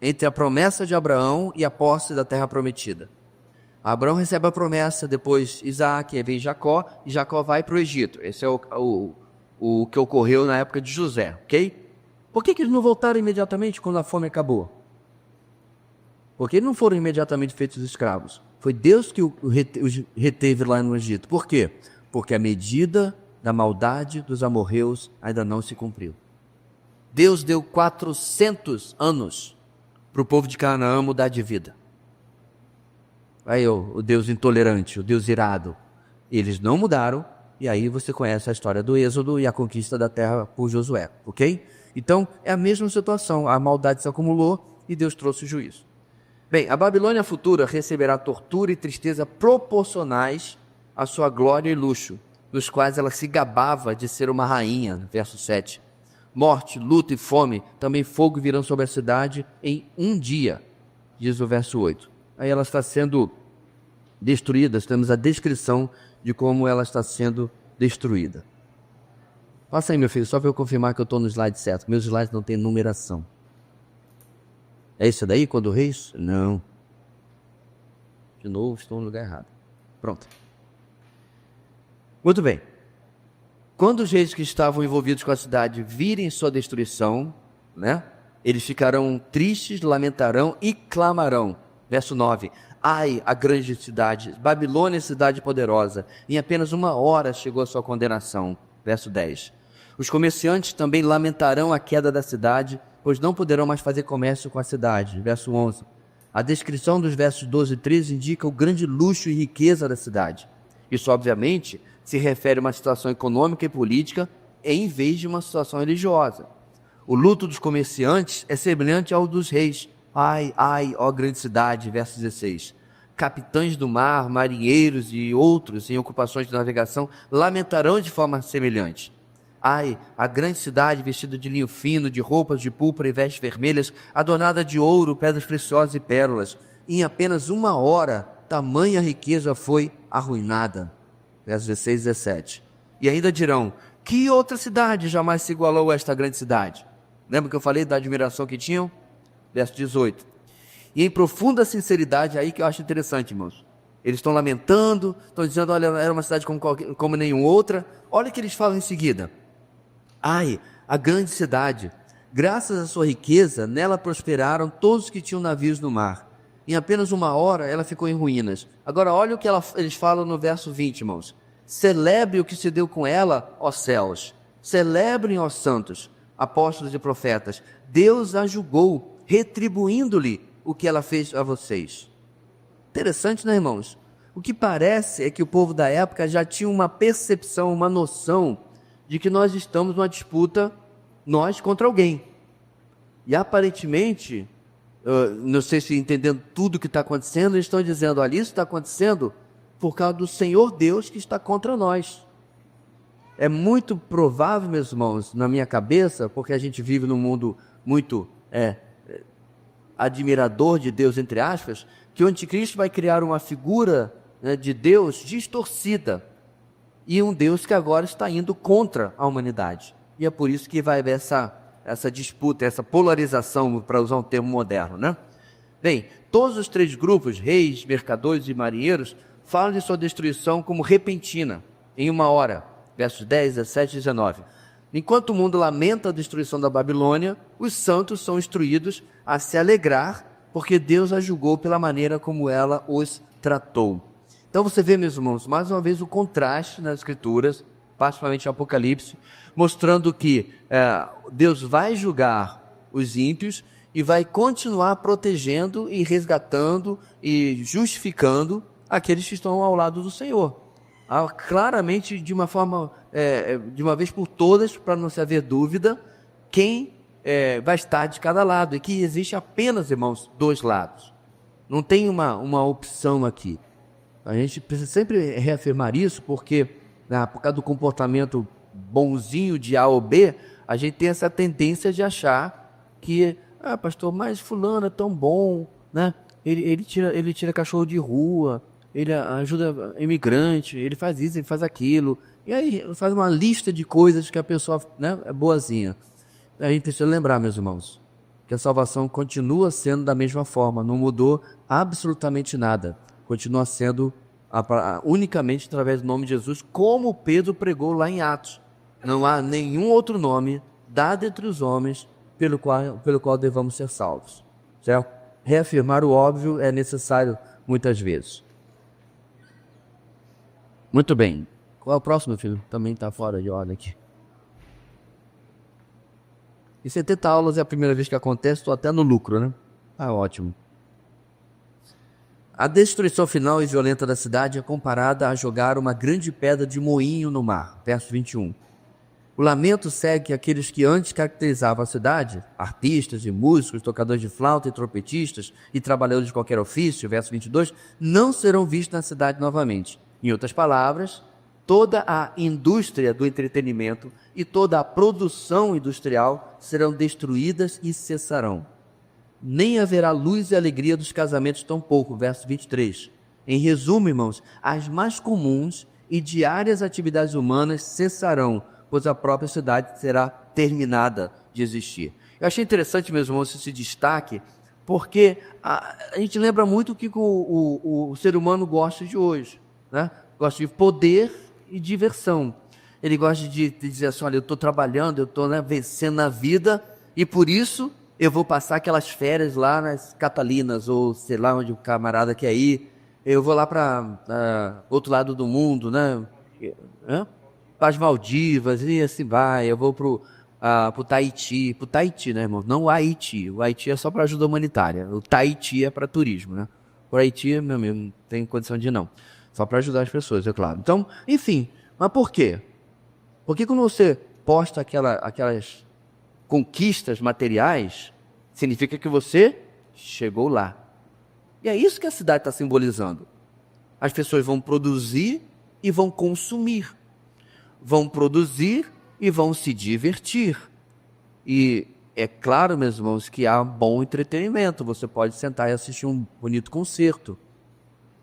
[SPEAKER 1] entre a promessa de Abraão e a posse da terra prometida? Abraão recebe a promessa, depois Isaac, aí vem Jacó, e Jacó vai para o Egito. Esse é o que ocorreu na época de José, ok? Por que eles não voltaram imediatamente quando a fome acabou? Porque eles não foram imediatamente feitos escravos. Foi Deus que os reteve lá no Egito. Por quê? Porque a medida da maldade dos amorreus ainda não se cumpriu. Deus deu 400 anos para o povo de Canaã mudar de vida. Aí o Deus intolerante, o Deus irado. Eles não mudaram, e aí você conhece a história do Êxodo e a conquista da terra por Josué, ok? Então, é a mesma situação, a maldade se acumulou e Deus trouxe o juízo. Bem, a Babilônia futura receberá tortura e tristeza proporcionais à sua glória e luxo, dos quais ela se gabava de ser uma rainha, verso 7. Morte, luta e fome, também fogo virão sobre a cidade em um dia, diz o verso 8. Aí ela está sendo destruída, temos a descrição de como ela está sendo destruída. Passa aí, meu filho, só para eu confirmar que eu estou no slide certo. Meus slides não têm numeração. É isso daí, quando reis? Não. De novo, estou no lugar errado. Pronto. Muito bem. Quando os reis que estavam envolvidos com a cidade virem sua destruição, né, eles ficarão tristes, lamentarão e clamarão. Verso 9. Ai, a grande cidade, Babilônia, cidade poderosa, em apenas uma hora chegou a sua condenação. Verso 10. Os comerciantes também lamentarão a queda da cidade, pois não poderão mais fazer comércio com a cidade. Verso 11. A descrição dos versos 12 e 13 indica o grande luxo e riqueza da cidade. Isso, obviamente, se refere a uma situação econômica e política em vez de uma situação religiosa. O luto dos comerciantes é semelhante ao dos reis. Ai, ai, ó grande cidade, verso 16. Capitães do mar, marinheiros e outros em ocupações de navegação lamentarão de forma semelhante. Ai, a grande cidade vestida de linho fino, de roupas de púrpura e vestes vermelhas, adornada de ouro, pedras preciosas e pérolas. Em apenas uma hora, tamanha riqueza foi arruinada. Versos 16 e 17. E ainda dirão, que outra cidade jamais se igualou a esta grande cidade? Lembra que eu falei da admiração que tinham? Verso 18. E em profunda sinceridade, aí que eu acho interessante, irmãos. Eles estão lamentando, estão dizendo, olha, era uma cidade como nenhuma outra. Olha o que eles falam em seguida. Ai, a grande cidade, graças à sua riqueza, nela prosperaram todos os que tinham navios no mar. Em apenas uma hora, ela ficou em ruínas. Agora, olha o que eles falam no verso 20, irmãos. Celebre o que se deu com ela, ó céus. Celebrem, ó santos, apóstolos e profetas. Deus a julgou, retribuindo-lhe o que ela fez a vocês. Interessante, né, irmãos? O que parece é que o povo da época já tinha uma percepção, uma noção de que nós estamos numa disputa, nós contra alguém. E aparentemente, não sei se entendendo tudo o que está acontecendo, eles estão dizendo, olha, isso está acontecendo por causa do Senhor Deus que está contra nós. É muito provável, meus irmãos, na minha cabeça, porque a gente vive num mundo muito admirador de Deus, entre aspas, que o anticristo vai criar uma figura, né, de Deus distorcida, e um Deus que agora está indo contra a humanidade. E é por isso que vai haver essa disputa, essa polarização, para usar um termo moderno, né? Bem, todos os três grupos, reis, mercadores e marinheiros, falam de sua destruição como repentina, em uma hora, versos 10, 17 e 19. Enquanto o mundo lamenta a destruição da Babilônia, os santos são instruídos a se alegrar, porque Deus a julgou pela maneira como ela os tratou. Então você vê, meus irmãos, mais uma vez o contraste nas Escrituras, particularmente no Apocalipse, mostrando que Deus vai julgar os ímpios e vai continuar protegendo e resgatando e justificando aqueles que estão ao lado do Senhor. Claramente, de uma forma, de uma vez por todas, para não se haver dúvida, quem vai estar de cada lado, e que existe apenas, irmãos, dois lados. Não tem uma opção aqui. A gente precisa sempre reafirmar isso, porque por causa do comportamento bonzinho de A ou B, a gente tem essa tendência de achar que, pastor, mas fulano é tão bom, né? Ele tira cachorro de rua, ele ajuda imigrante, ele faz isso, ele faz aquilo, e aí faz uma lista de coisas que a pessoa, né, é boazinha. A gente precisa lembrar, meus irmãos, que a salvação continua sendo da mesma forma, não mudou absolutamente nada, continua sendo unicamente através do nome de Jesus, como Pedro pregou lá em Atos. Não há nenhum outro nome dado entre os homens pelo qual devamos ser salvos. Certo? Reafirmar o óbvio é necessário muitas vezes. Muito bem. Qual é o próximo, filho? Também está fora de ordem aqui. E 70 aulas é a primeira vez que acontece, estou até no lucro, né? Ah, ótimo. A destruição final e violenta da cidade é comparada a jogar uma grande pedra de moinho no mar. Verso 21. O lamento segue aqueles que antes caracterizavam a cidade, artistas e músicos, tocadores de flauta e trompetistas e trabalhadores de qualquer ofício, verso 22, não serão vistos na cidade novamente. Em outras palavras, toda a indústria do entretenimento e toda a produção industrial serão destruídas e cessarão. Nem haverá luz e alegria dos casamentos tampouco, verso 23. Em resumo, irmãos, as mais comuns e diárias atividades humanas cessarão, pois a própria cidade será terminada de existir. Eu achei interessante, meus irmãos, esse destaque, porque a gente lembra muito o que o ser humano gosta de hoje, né? Gosta de poder e diversão. Ele gosta de dizer assim, olha, eu estou trabalhando, eu estou, né, vencendo na vida, e por isso eu vou passar aquelas férias lá nas Catalinas, ou sei lá onde o camarada quer ir, eu vou lá para outro lado do mundo, né? Para as Maldivas, e assim vai, eu vou pro Tahiti, né, irmão? Não o Haiti. O Haiti é só para ajuda humanitária. O Tahiti é para turismo, né? O Haiti, meu amigo, não tem condição de ir, não. Só para ajudar as pessoas, é claro. Então, enfim, mas por quê? Porque quando você posta aquelas conquistas materiais, significa que você chegou lá. E é isso que a cidade está simbolizando. As pessoas vão produzir e vão consumir. Vão produzir e vão se divertir. E é claro, meus irmãos, que há bom entretenimento. Você pode sentar e assistir um bonito concerto,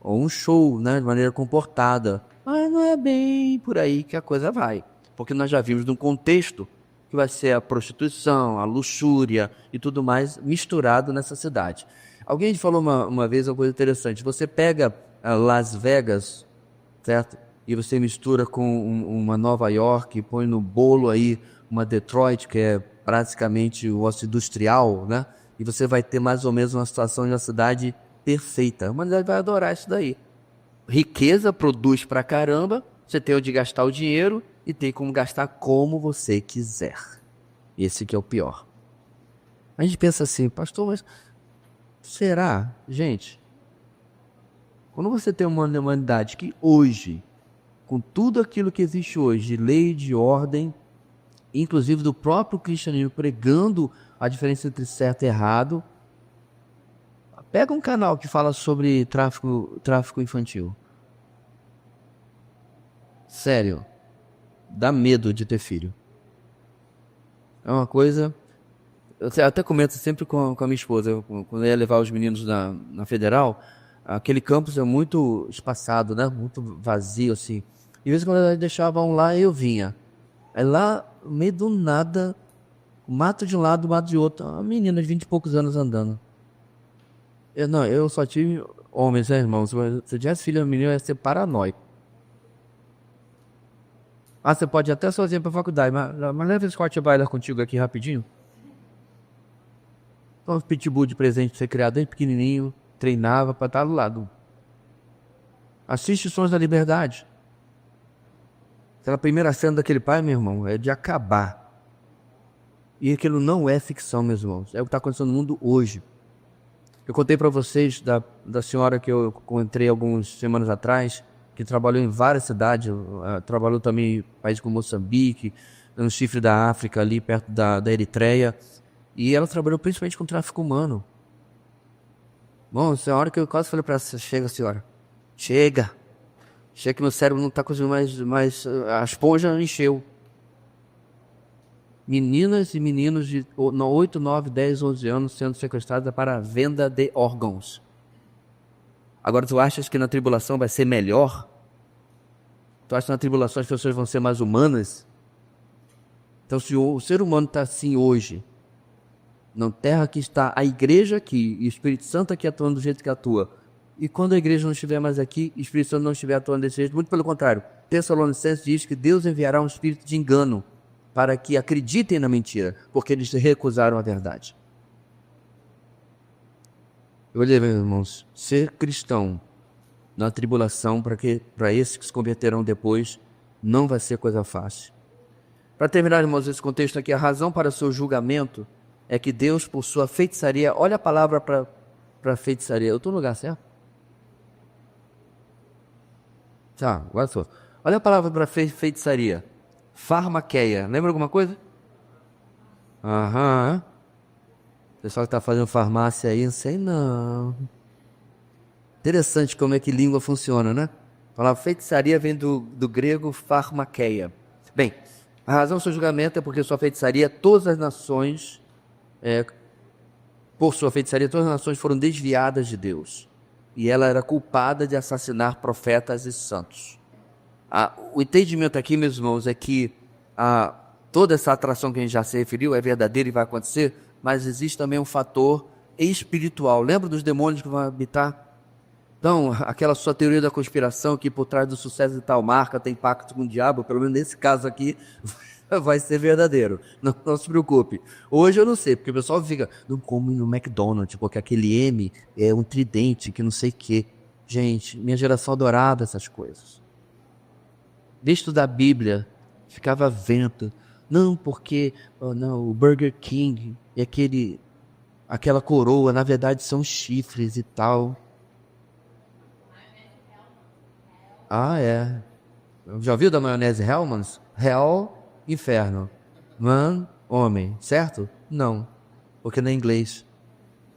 [SPEAKER 1] ou um show, né, de maneira comportada. Mas não é bem por aí que a coisa vai. Porque nós já vimos num contexto que vai ser a prostituição, a luxúria e tudo mais misturado nessa cidade. Alguém falou uma vez uma coisa interessante. Você pega Las Vegas, certo? E você mistura com uma Nova York, põe no bolo aí uma Detroit, que é praticamente o osso industrial, né? E você vai ter mais ou menos uma situação de uma cidade perfeita. A humanidade vai adorar isso daí. Riqueza produz pra caramba, você tem onde gastar o dinheiro e tem como gastar como você quiser. Esse que é o pior. A gente pensa assim, pastor, mas será? Gente, quando você tem uma humanidade que hoje, com tudo aquilo que existe hoje, de lei, de ordem, inclusive do próprio cristianismo pregando a diferença entre certo e errado, pega um canal que fala sobre tráfico infantil. Sério, dá medo de ter filho. É uma coisa... Eu até comento sempre com a minha esposa, quando eu ia levar os meninos na Federal, aquele campus é muito espaçado, né? Muito vazio, assim. E de vez em quando eles deixavam lá, eu vinha. Aí lá, no meio do nada, mato de um lado, mato de outro. Uma menina de 20 e poucos anos andando. Eu só tive homens, né, irmãos? Se eu tivesse filho, a menina ia ser paranoico. Ah, você pode ir até sozinho pra faculdade, mas leva esse Scott Bailer contigo aqui rapidinho. Então, um pitbull de presente pra você criar desde pequenininho, treinava pra estar do lado. Assiste Sons da Liberdade. Aquela primeira cena daquele pai, meu irmão, é de acabar. E aquilo não é ficção, meus irmãos. É o que está acontecendo no mundo hoje. Eu contei para vocês da senhora que eu encontrei algumas semanas atrás, que trabalhou em várias cidades, trabalhou também em países como Moçambique, no chifre da África, ali perto da Eritreia. E ela trabalhou principalmente com tráfico humano. Bom, essa é a hora que eu quase falei para ela, chega, senhora. Chega que meu cérebro não está conseguindo mais, a esponja encheu. Meninas e meninos de 8, 9, 10, 11 anos sendo sequestrados para a venda de órgãos. Agora, tu achas que na tribulação vai ser melhor? Tu acha que na tribulação as pessoas vão ser mais humanas? Então, se o ser humano está assim hoje, na terra que está a igreja aqui, e o Espírito Santo aqui atuando do jeito que atua, e quando a igreja não estiver mais aqui, o Espírito Santo não estiver atuando desse jeito, muito pelo contrário, Tessalonicenses diz que Deus enviará um espírito de engano para que acreditem na mentira, porque eles recusaram a verdade. Eu olhei, meus irmãos, ser cristão na tribulação, para esses que se converterão depois, não vai ser coisa fácil. Para terminar, irmãos, esse contexto aqui, a razão para o seu julgamento é que Deus, por sua feitiçaria, olha a palavra para feitiçaria. Eu estou no lugar certo? Tá, agora estou. Olha a palavra para feitiçaria. Farmaqueia. Lembra alguma coisa? Aham. O pessoal que está fazendo farmácia aí, não sei não. Interessante como é que língua funciona, né? A palavra feitiçaria vem do grego farmaqueia. Bem, a razão do seu julgamento é porque sua feitiçaria, todas as nações, por sua feitiçaria, todas as nações foram desviadas de Deus. E ela era culpada de assassinar profetas e santos. O entendimento aqui, meus irmãos, é que toda essa atração que a gente já se referiu é verdadeira e vai acontecer, mas existe também um fator espiritual. Lembra dos demônios que vão habitar? Então, aquela sua teoria da conspiração que por trás do sucesso de tal marca tem pacto com o diabo, pelo menos nesse caso aqui, vai ser verdadeiro. Não se preocupe. Hoje eu não sei, porque o pessoal fica, não come no McDonald's, porque aquele M é um tridente que não sei o quê. Gente, minha geração adorava essas coisas. Desde estudar a Bíblia, ficava vento. Não, porque o Burger King e aquela coroa, na verdade, são chifres e tal. É. Já ouviu da maionese Hellmann's? Hell, inferno. Man, homem. Certo? Não. Porque não é inglês.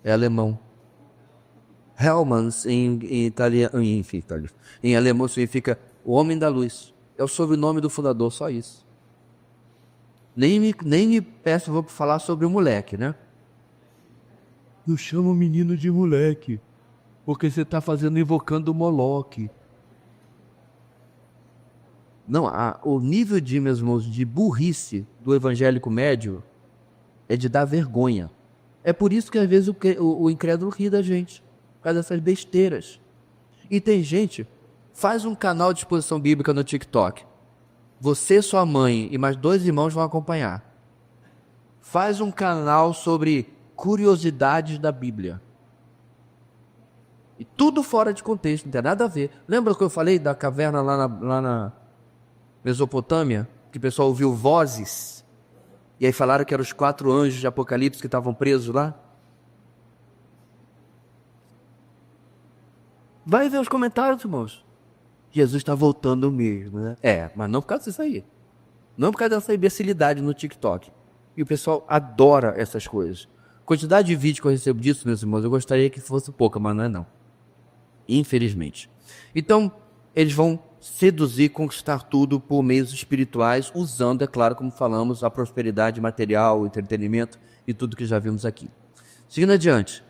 [SPEAKER 1] É alemão. Hellmann's em italiano, enfim, em alemão significa o homem da luz. É o sobrenome do fundador, só isso. Nem me peço, vou falar sobre o moleque, né? Eu chamo o menino de moleque, porque você está invocando o Moloque. Não, o nível de, meus irmãos, de burrice do evangélico médio é de dar vergonha. É por isso que às vezes o incrédulo ri da gente, por causa dessas besteiras. E tem gente, faz um canal de exposição bíblica no TikTok. Você, sua mãe e mais 2 irmãos vão acompanhar. Faz um canal sobre curiosidades da Bíblia. E tudo fora de contexto, não tem nada a ver. Lembra que eu falei da caverna lá na Mesopotâmia? Que o pessoal ouviu vozes. E aí falaram que eram os 4 anjos de Apocalipse que estavam presos lá. Vai ver os comentários, irmãos. Jesus está voltando mesmo, né? Mas não por causa disso aí. Não por causa dessa imbecilidade no TikTok. E o pessoal adora essas coisas. Quantidade de vídeo que eu recebo disso, meus irmãos, eu gostaria que fosse pouca, mas não é não. Infelizmente. Então, eles vão seduzir, conquistar tudo por meios espirituais, usando, é claro, como falamos, a prosperidade material, o entretenimento e tudo que já vimos aqui. Seguindo adiante.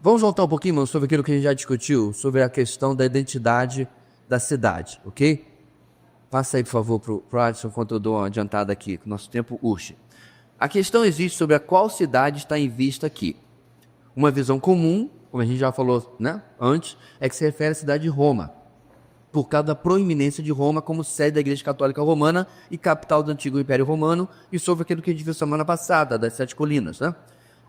[SPEAKER 1] Vamos voltar um pouquinho, irmão, sobre aquilo que a gente já discutiu, sobre a questão da identidade da cidade, ok? Passa aí, por favor, para o Adson, enquanto eu dou uma adiantada aqui, que o nosso tempo urge. A questão existe sobre a qual cidade está em vista aqui. Uma visão comum, como a gente já falou, né, antes, é que se refere à cidade de Roma, por causa da proeminência de Roma como sede da Igreja Católica Romana e capital do antigo Império Romano, e sobre aquilo que a gente viu semana passada, das 7 colinas, né?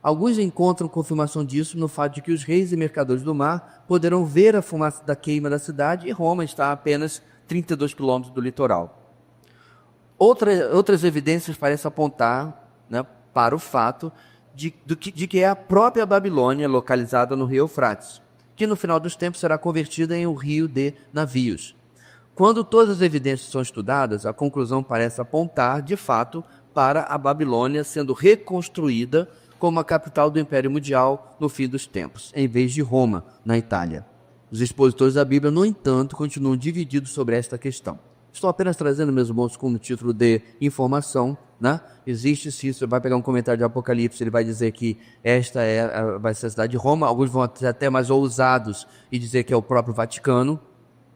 [SPEAKER 1] Alguns encontram confirmação disso no fato de que os reis e mercadores do mar poderão ver a fumaça da queima da cidade e Roma está a apenas 32 quilômetros do litoral. Outras evidências parecem apontar, né, para o fato de que é a própria Babilônia localizada no rio Eufrates, que no final dos tempos será convertida em um rio de navios. Quando todas as evidências são estudadas, a conclusão parece apontar, de fato, para a Babilônia sendo reconstruída como a capital do Império Mundial no fim dos tempos, em vez de Roma, na Itália. Os expositores da Bíblia, no entanto, continuam divididos sobre esta questão. Estou apenas trazendo, meus irmãos, como título de informação, né? Existe, se você vai pegar um comentário de Apocalipse, ele vai dizer que esta vai ser a cidade de Roma. Alguns vão ser até mais ousados e dizer que é o próprio Vaticano,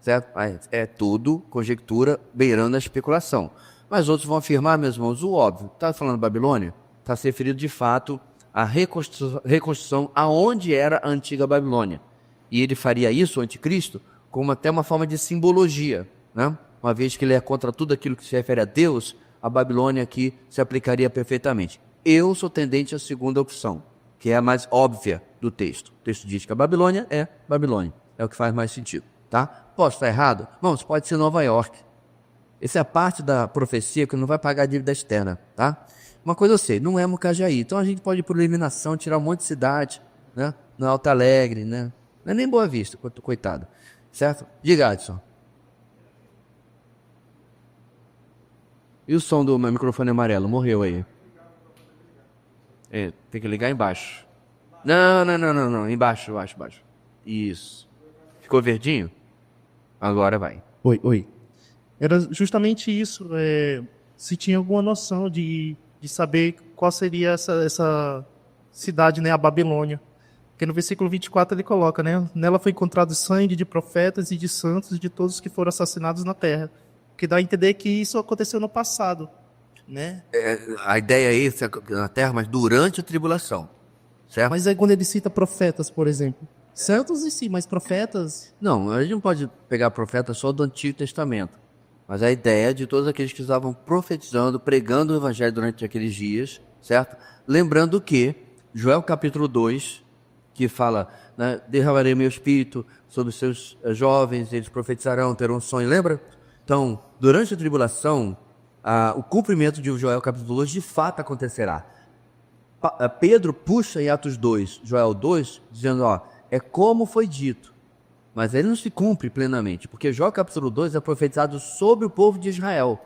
[SPEAKER 1] certo? É tudo conjectura beirando a especulação. Mas outros vão afirmar, meus irmãos, o óbvio. Está falando Babilônia? Está se referindo, de fato, à reconstrução aonde era a antiga Babilônia. E ele faria isso, o anticristo, como até uma forma de simbologia, né? Uma vez que ele é contra tudo aquilo que se refere a Deus, a Babilônia aqui se aplicaria perfeitamente. Eu sou tendente à segunda opção, que é a mais óbvia do texto. O texto diz que a Babilônia é Babilônia. É o que faz mais sentido, tá? Posso estar errado? Vamos, pode ser Nova York. Essa é a parte da profecia que não vai pagar a dívida externa, tá? Uma coisa eu sei, não é Mucajaí. Então a gente pode ir por eliminação, tirar um monte de cidade, né? No Alto Alegre, né? Não é nem Boa Vista, coitado. Certo? Diga, Adson. E o som do meu microfone amarelo? Morreu aí. Tem que ligar embaixo. Não. Embaixo. Isso. Ficou verdinho? Agora vai.
[SPEAKER 2] Oi. Era justamente isso. Se tinha alguma noção de saber qual seria essa cidade, né, a Babilônia. Porque no versículo 24 ele coloca, né? Nela foi encontrado sangue de profetas e de santos e de todos que foram assassinados na terra. Que dá a entender que isso aconteceu no passado, né?
[SPEAKER 1] A ideia é isso, na Terra, mas durante a tribulação. Certo?
[SPEAKER 2] Mas aí quando ele cita profetas, por exemplo. Santos em si, mas profetas...
[SPEAKER 1] Não, a gente não pode pegar profeta só do Antigo Testamento. Mas a ideia é de todos aqueles que estavam profetizando, pregando o Evangelho durante aqueles dias, certo? Lembrando que Joel capítulo 2, que fala, né, derramarei meu espírito sobre os seus jovens, eles profetizarão, terão um sonho, lembra? Então, durante a tribulação, o cumprimento de Joel capítulo 2 de fato acontecerá. Pedro puxa em Atos 2, Joel 2, dizendo, é como foi dito. Mas ele não se cumpre plenamente, porque Joel capítulo 2 é profetizado sobre o povo de Israel.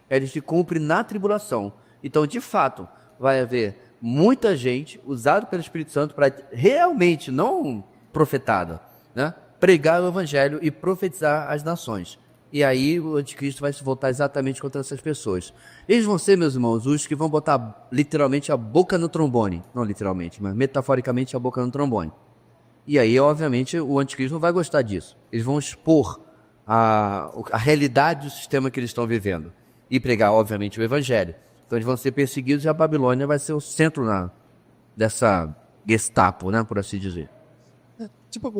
[SPEAKER 1] Ele se cumpre na tribulação. Então, de fato, vai haver muita gente usada pelo Espírito Santo para realmente, não profetada, né, pregar o Evangelho e profetizar as nações. E aí o anticristo vai se voltar exatamente contra essas pessoas. Eles vão ser, meus irmãos, os que vão botar literalmente a boca no trombone. Não literalmente, mas metaforicamente a boca no trombone. E aí, obviamente, o anticristo não vai gostar disso. Eles vão expor a realidade do sistema que eles estão vivendo. E pregar, obviamente, o Evangelho. Então eles vão ser perseguidos e a Babilônia vai ser o centro dessa Gestapo, né, por assim dizer.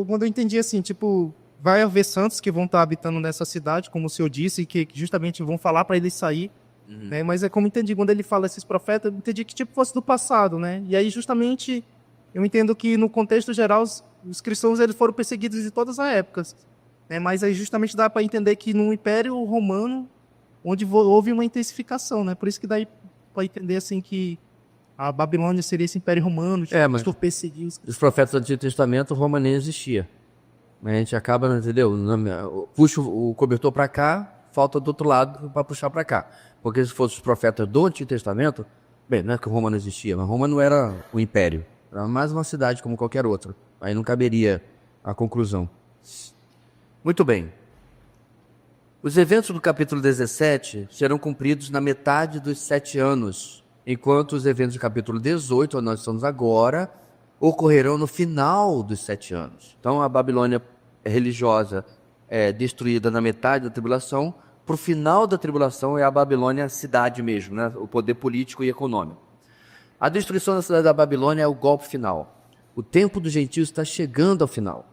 [SPEAKER 2] Quando eu entendi assim, vai haver santos que vão estar habitando nessa cidade, como o senhor disse, que justamente vão falar para eles sair, né? Mas é como eu entendi, quando ele fala esses profetas, eu entendi que fosse do passado, né? E aí justamente eu entendo que no contexto geral os cristãos eles foram perseguidos de todas as épocas, né? Mas aí justamente dá para entender que no Império Romano, onde houve uma intensificação, né? Por isso que dá para entender assim que a Babilônia seria esse Império Romano,
[SPEAKER 1] mas
[SPEAKER 2] perseguir
[SPEAKER 1] os profetas do Antigo Testamento, Roma nem existia. Mas a gente acaba, entendeu? Puxa o cobertor para cá, falta do outro lado para puxar para cá. Porque se fossem os profetas do Antigo Testamento, bem, não é que Roma não existia, mas Roma não era o império. Era mais uma cidade como qualquer outra. Aí não caberia a conclusão. Muito bem. Os eventos do capítulo 17 serão cumpridos na metade dos 7 anos, enquanto os eventos do capítulo 18, onde nós estamos agora, ocorrerão no final dos 7 anos. Então a Babilônia religiosa é destruída na metade da tribulação. Para o final da tribulação é a Babilônia cidade mesmo, né? O poder político e econômico. A destruição da cidade da Babilônia é o golpe final. O tempo dos gentios está chegando ao final.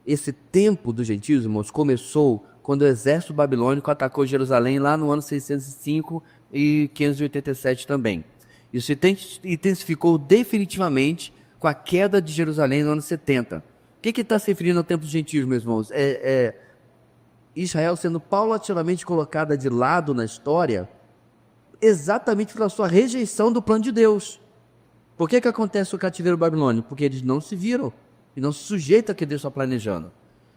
[SPEAKER 1] Esse tempo dos gentios, irmãos, começou quando o exército babilônico atacou Jerusalém lá no ano 605 e 587 também. Isso se intensificou definitivamente com a queda de Jerusalém no ano 70. O que está se referindo ao tempo dos gentios, meus irmãos? Israel sendo paulatinamente colocada de lado na história, exatamente pela sua rejeição do plano de Deus. Por que acontece o cativeiro babilônico? Porque eles não se viram e não se sujeitam ao que Deus está planejando.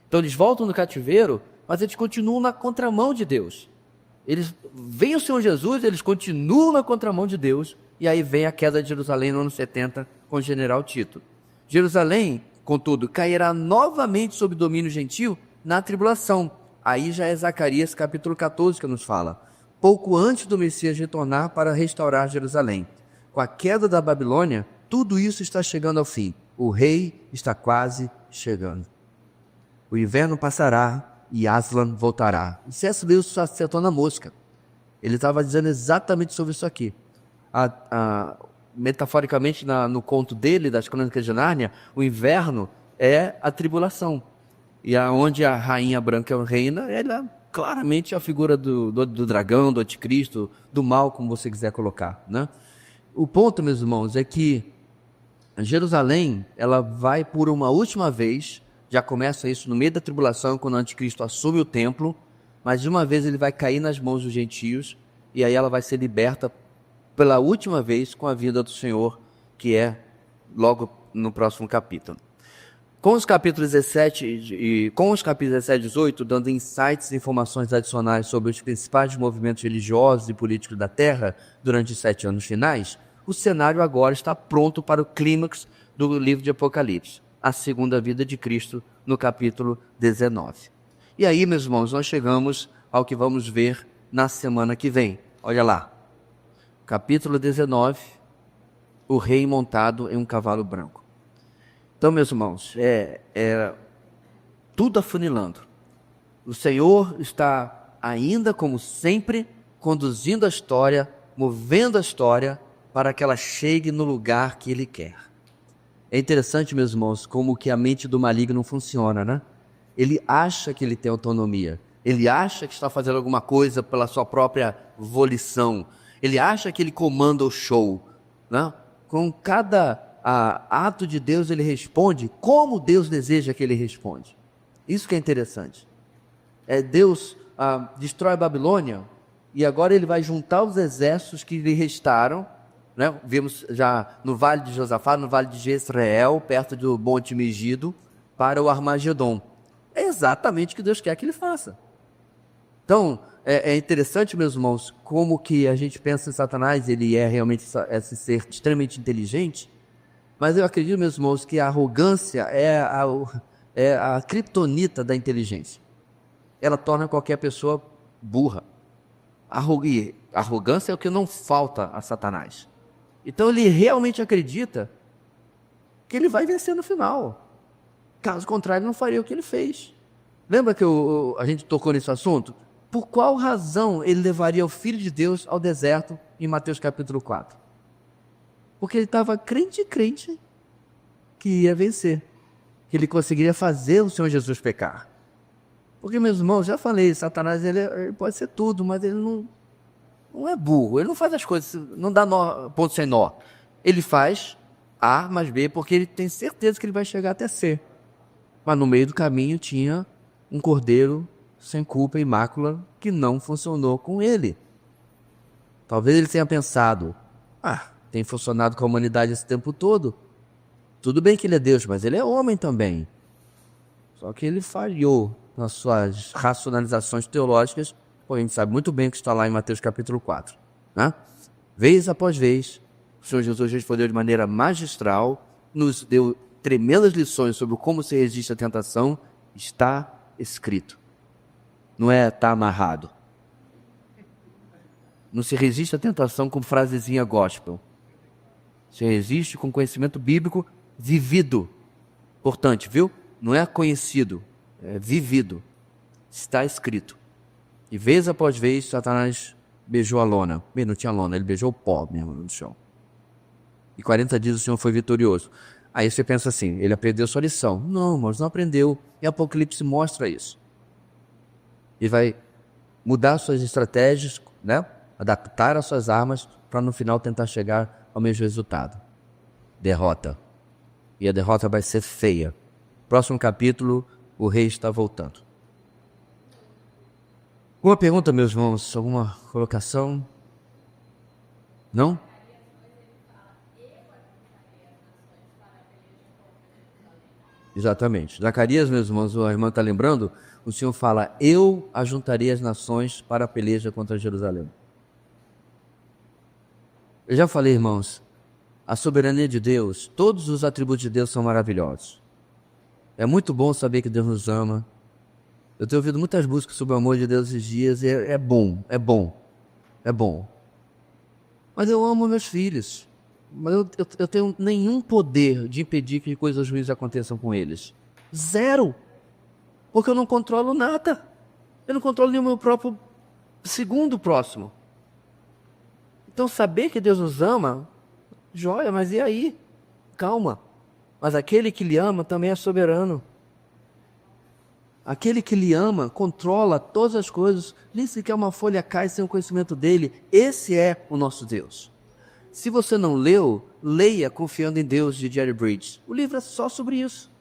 [SPEAKER 1] Então eles voltam no cativeiro, mas eles continuam na contramão de Deus. Eles veem o Senhor Jesus, eles continuam na contramão de Deus, e aí vem a queda de Jerusalém no ano 70 com o general Tito. Jerusalém, contudo, cairá novamente sob domínio gentil na tribulação. Aí já é Zacarias capítulo 14 que nos fala. Pouco antes do Messias retornar para restaurar Jerusalém. Com a queda da Babilônia, tudo isso está chegando ao fim. O rei está quase chegando. O inverno passará e Aslan voltará. E C.S. Lewis acertou na mosca. Ele estava dizendo exatamente sobre isso aqui. Metaforicamente, no conto dele, das Crônicas de Nárnia, o inverno é a tribulação. E onde a rainha branca reina, ela é claramente a figura do dragão, do anticristo, do mal, como você quiser colocar, né? O ponto, meus irmãos, é que Jerusalém, ela vai por uma última vez, já começa isso no meio da tribulação, quando o anticristo assume o templo, mas de uma vez ele vai cair nas mãos dos gentios, e aí ela vai ser liberta pela última vez com a vinda do Senhor, que é logo no próximo capítulo. Com os capítulos 17 e 18, dando insights e informações adicionais sobre os principais movimentos religiosos e políticos da Terra durante os 7 anos finais, o cenário agora está pronto para o clímax do livro de Apocalipse, a segunda vida de Cristo, no capítulo 19. E aí, meus irmãos, nós chegamos ao que vamos ver na semana que vem. Olha lá, capítulo 19, o rei montado em um cavalo branco. Então, meus irmãos, tudo afunilando. O Senhor está ainda, como sempre, conduzindo a história, movendo a história para que ela chegue no lugar que Ele quer. É interessante, meus irmãos, como que a mente do maligno funciona, né? Ele acha que ele tem autonomia. Ele acha que está fazendo alguma coisa pela sua própria volição. Ele acha que ele comanda o show, né? Com cada ato de Deus, ele responde como Deus deseja que ele responde. Isso que é interessante. Deus destrói a Babilônia e agora ele vai juntar os exércitos que lhe restaram, né? Vimos já no Vale de Josafá, no Vale de Jezreel, perto do Monte Megido, para o Armagedon. É exatamente o que Deus quer que ele faça. Então, é interessante, meus irmãos, como que a gente pensa em Satanás, ele é realmente esse ser extremamente inteligente, mas eu acredito, meus irmãos, que a arrogância é a criptonita da inteligência. Ela torna qualquer pessoa burra. Arrogância é o que não falta a Satanás. Então ele realmente acredita que ele vai vencer no final. Caso contrário, ele não faria o que ele fez. Lembra que a gente tocou nesse assunto? Por qual razão ele levaria o Filho de Deus ao deserto em Mateus capítulo 4? Porque ele estava crente que ia vencer, que ele conseguiria fazer o Senhor Jesus pecar. Porque, meus irmãos, já falei, Satanás ele pode ser tudo, mas ele não é burro, ele não faz as coisas, não dá ponto sem nó. Ele faz A mais B porque ele tem certeza que ele vai chegar até C. Mas no meio do caminho tinha um cordeiro sem culpa e mácula que não funcionou com ele. Talvez ele tenha pensado, tem funcionado com a humanidade esse tempo todo. Tudo bem que ele é Deus, mas ele é homem também. Só que ele falhou nas suas racionalizações teológicas. A gente sabe muito bem o que está lá em Mateus capítulo 4. Né? Vez após vez, o Senhor Jesus respondeu de maneira magistral, nos deu tremendas lições sobre como se resiste à tentação. Está escrito. Não está amarrado. Não se resiste à tentação com frasezinha gospel. Se resiste com conhecimento bíblico vivido. Importante, viu? Não é conhecido, é vivido. Está escrito. E vez após vez, Satanás beijou a lona. Bem, não tinha lona, ele beijou o pó mesmo no chão. E 40 dias o Senhor foi vitorioso. Aí você pensa assim, ele aprendeu sua lição. Não, mas não aprendeu. E Apocalipse mostra isso. Ele vai mudar suas estratégias, né? Adaptar as suas armas para no final tentar chegar ao mesmo resultado. Derrota. E a derrota vai ser feia. Próximo capítulo, o rei está voltando. Alguma pergunta, meus irmãos? Alguma colocação? Não? Exatamente. Zacarias, meus irmãos, a irmã está lembrando, o Senhor fala, eu ajuntarei as nações para a peleja contra Jerusalém. Eu já falei, irmãos, a soberania de Deus, todos os atributos de Deus são maravilhosos. É muito bom saber que Deus nos ama. Eu tenho ouvido muitas músicas sobre o amor de Deus esses dias e é bom. Mas eu amo meus filhos. Mas eu tenho nenhum poder de impedir que coisas ruins aconteçam com eles. Zero. Porque eu não controlo nada. Eu não controlo nem o meu próprio segundo próximo. Então saber que Deus nos ama, joia, mas e aí? Calma. Mas aquele que lhe ama também é soberano. Aquele que lhe ama controla todas as coisas, nem sequer uma folha cai sem o conhecimento dele. Esse é o nosso Deus. Se você não leu, leia Confiando em Deus, de Jerry Bridges. O livro é só sobre isso.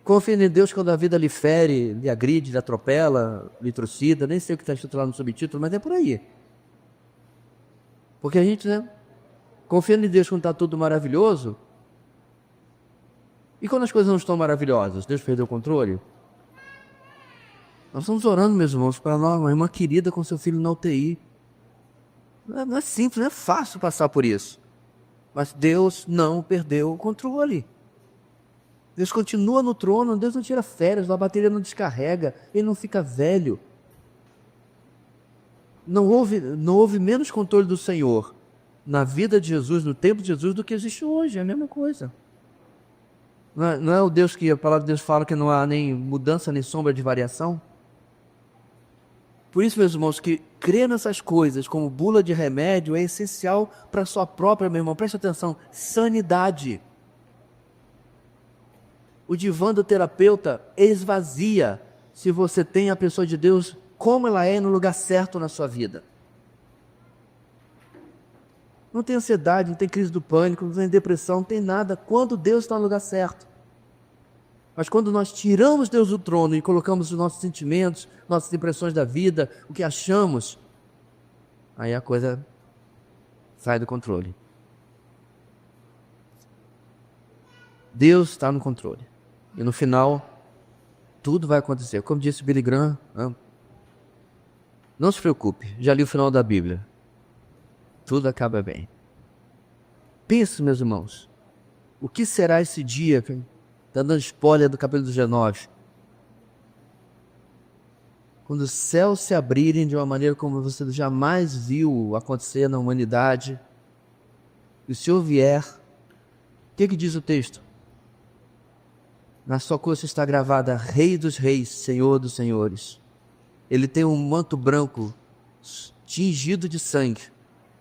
[SPEAKER 1] Confia em Deus quando a vida lhe fere, lhe agride, lhe atropela, lhe trucida. Nem sei o que está escrito lá no subtítulo, mas é por aí. Porque a gente, né, confia em Deus quando está tudo maravilhoso. E quando as coisas não estão maravilhosas, Deus perdeu o controle? Nós estamos orando, meus irmãos, para uma irmã querida com seu filho na UTI. Não é simples, não é fácil passar por isso. Mas Deus não perdeu o controle. Deus continua no trono, Deus não tira férias, a bateria não descarrega, Ele não fica velho. Não houve menos controle do Senhor na vida de Jesus, no tempo de Jesus, do que existe hoje, é a mesma coisa. Não é o Deus que a palavra de Deus fala que não há nem mudança, nem sombra de variação? Por isso, meus irmãos, que crer nessas coisas como bula de remédio é essencial para a sua própria, meu irmão, preste atenção, sanidade. O divã do terapeuta esvazia se você tem a pessoa de Deus como ela é no lugar certo na sua vida. Não tem ansiedade, não tem crise do pânico, não tem depressão, não tem nada, quando Deus está no lugar certo. Mas quando nós tiramos Deus do trono e colocamos os nossos sentimentos, nossas impressões da vida, o que achamos, aí a coisa sai do controle. Deus está no controle. E no final, tudo vai acontecer. Como disse Billy Graham, não se preocupe, já li o final da Bíblia. Tudo acaba bem. Pense, meus irmãos, o que será esse dia? Está dando spoiler do capítulo 19. Quando os céus se abrirem de uma maneira como você jamais viu acontecer na humanidade, e o Senhor vier, o que diz o texto? Na sua coxa está gravada Rei dos Reis, Senhor dos Senhores. Ele tem um manto branco tingido de sangue.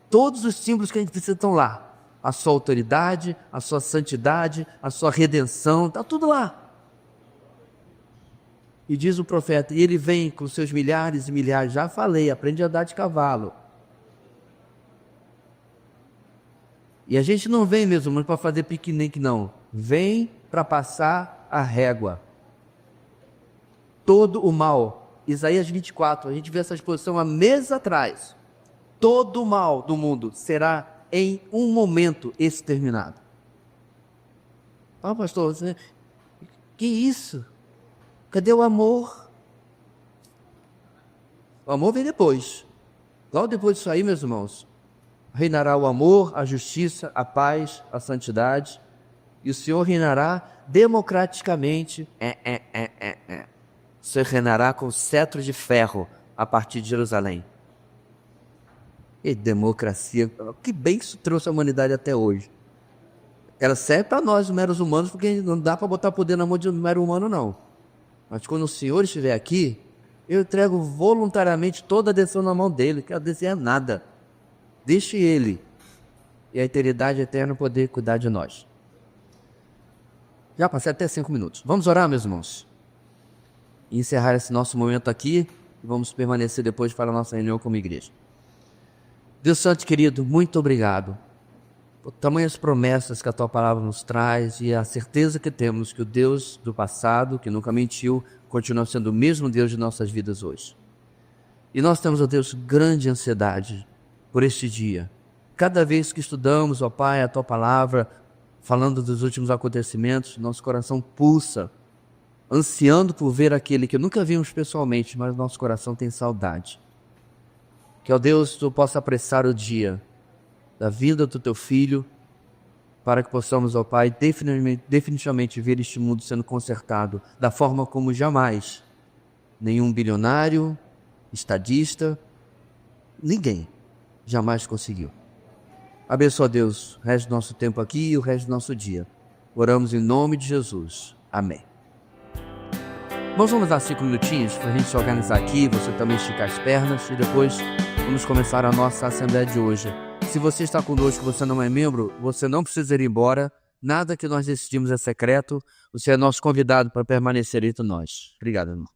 [SPEAKER 1] Todos os símbolos que a gente precisa estão lá. A sua autoridade, a sua santidade, a sua redenção, está tudo lá. E diz o profeta, e ele vem com seus milhares e milhares, já falei, aprende a andar de cavalo. E a gente não vem mesmo para fazer piquenique, não. Vem para passar a régua. Todo o mal, Isaías 24, a gente vê essa exposição há meses atrás. Todo o mal do mundo será em um momento exterminado. Pastor, que isso? Cadê o amor? O amor vem depois. Logo depois disso aí, meus irmãos, reinará o amor, a justiça, a paz, a santidade, e o Senhor reinará democraticamente. O Senhor reinará com cetro de ferro a partir de Jerusalém. E democracia, que bem isso trouxe a humanidade até hoje. Ela serve para nós, meros humanos, porque não dá para botar poder na mão de um mero humano, não. Mas quando o Senhor estiver aqui, eu entrego voluntariamente toda a decisão na mão dele, que a decisão é nada. Deixe ele e a eternidade eterna poder cuidar de nós. Já passei até 5 minutos. Vamos orar, meus irmãos? E encerrar esse nosso momento aqui, e vamos permanecer depois para a nossa reunião como igreja. Deus Santo querido, muito obrigado por tamanhas promessas que a Tua Palavra nos traz e a certeza que temos que o Deus do passado, que nunca mentiu, continua sendo o mesmo Deus de nossas vidas hoje. E nós temos, ó Deus, grande ansiedade por este dia. Cada vez que estudamos, ó Pai, a Tua Palavra, falando dos últimos acontecimentos, nosso coração pulsa, ansiando por ver aquele que nunca vimos pessoalmente, mas nosso coração tem saudade. Que, ó Deus, Tu possa apressar o dia da vida do Teu Filho, para que possamos, ó Pai, definitivamente ver este mundo sendo consertado da forma como jamais nenhum bilionário, estadista, ninguém jamais conseguiu. Abençoa, Deus, o resto do nosso tempo aqui e o resto do nosso dia. Oramos em nome de Jesus. Amém. Nós vamos dar 5 minutinhos para a gente se organizar aqui, você também esticar as pernas e depois vamos começar a nossa assembleia de hoje. Se você está conosco e você não é membro, você não precisa ir embora. Nada que nós decidimos é secreto. Você é nosso convidado para permanecer entre nós. Obrigado, irmão.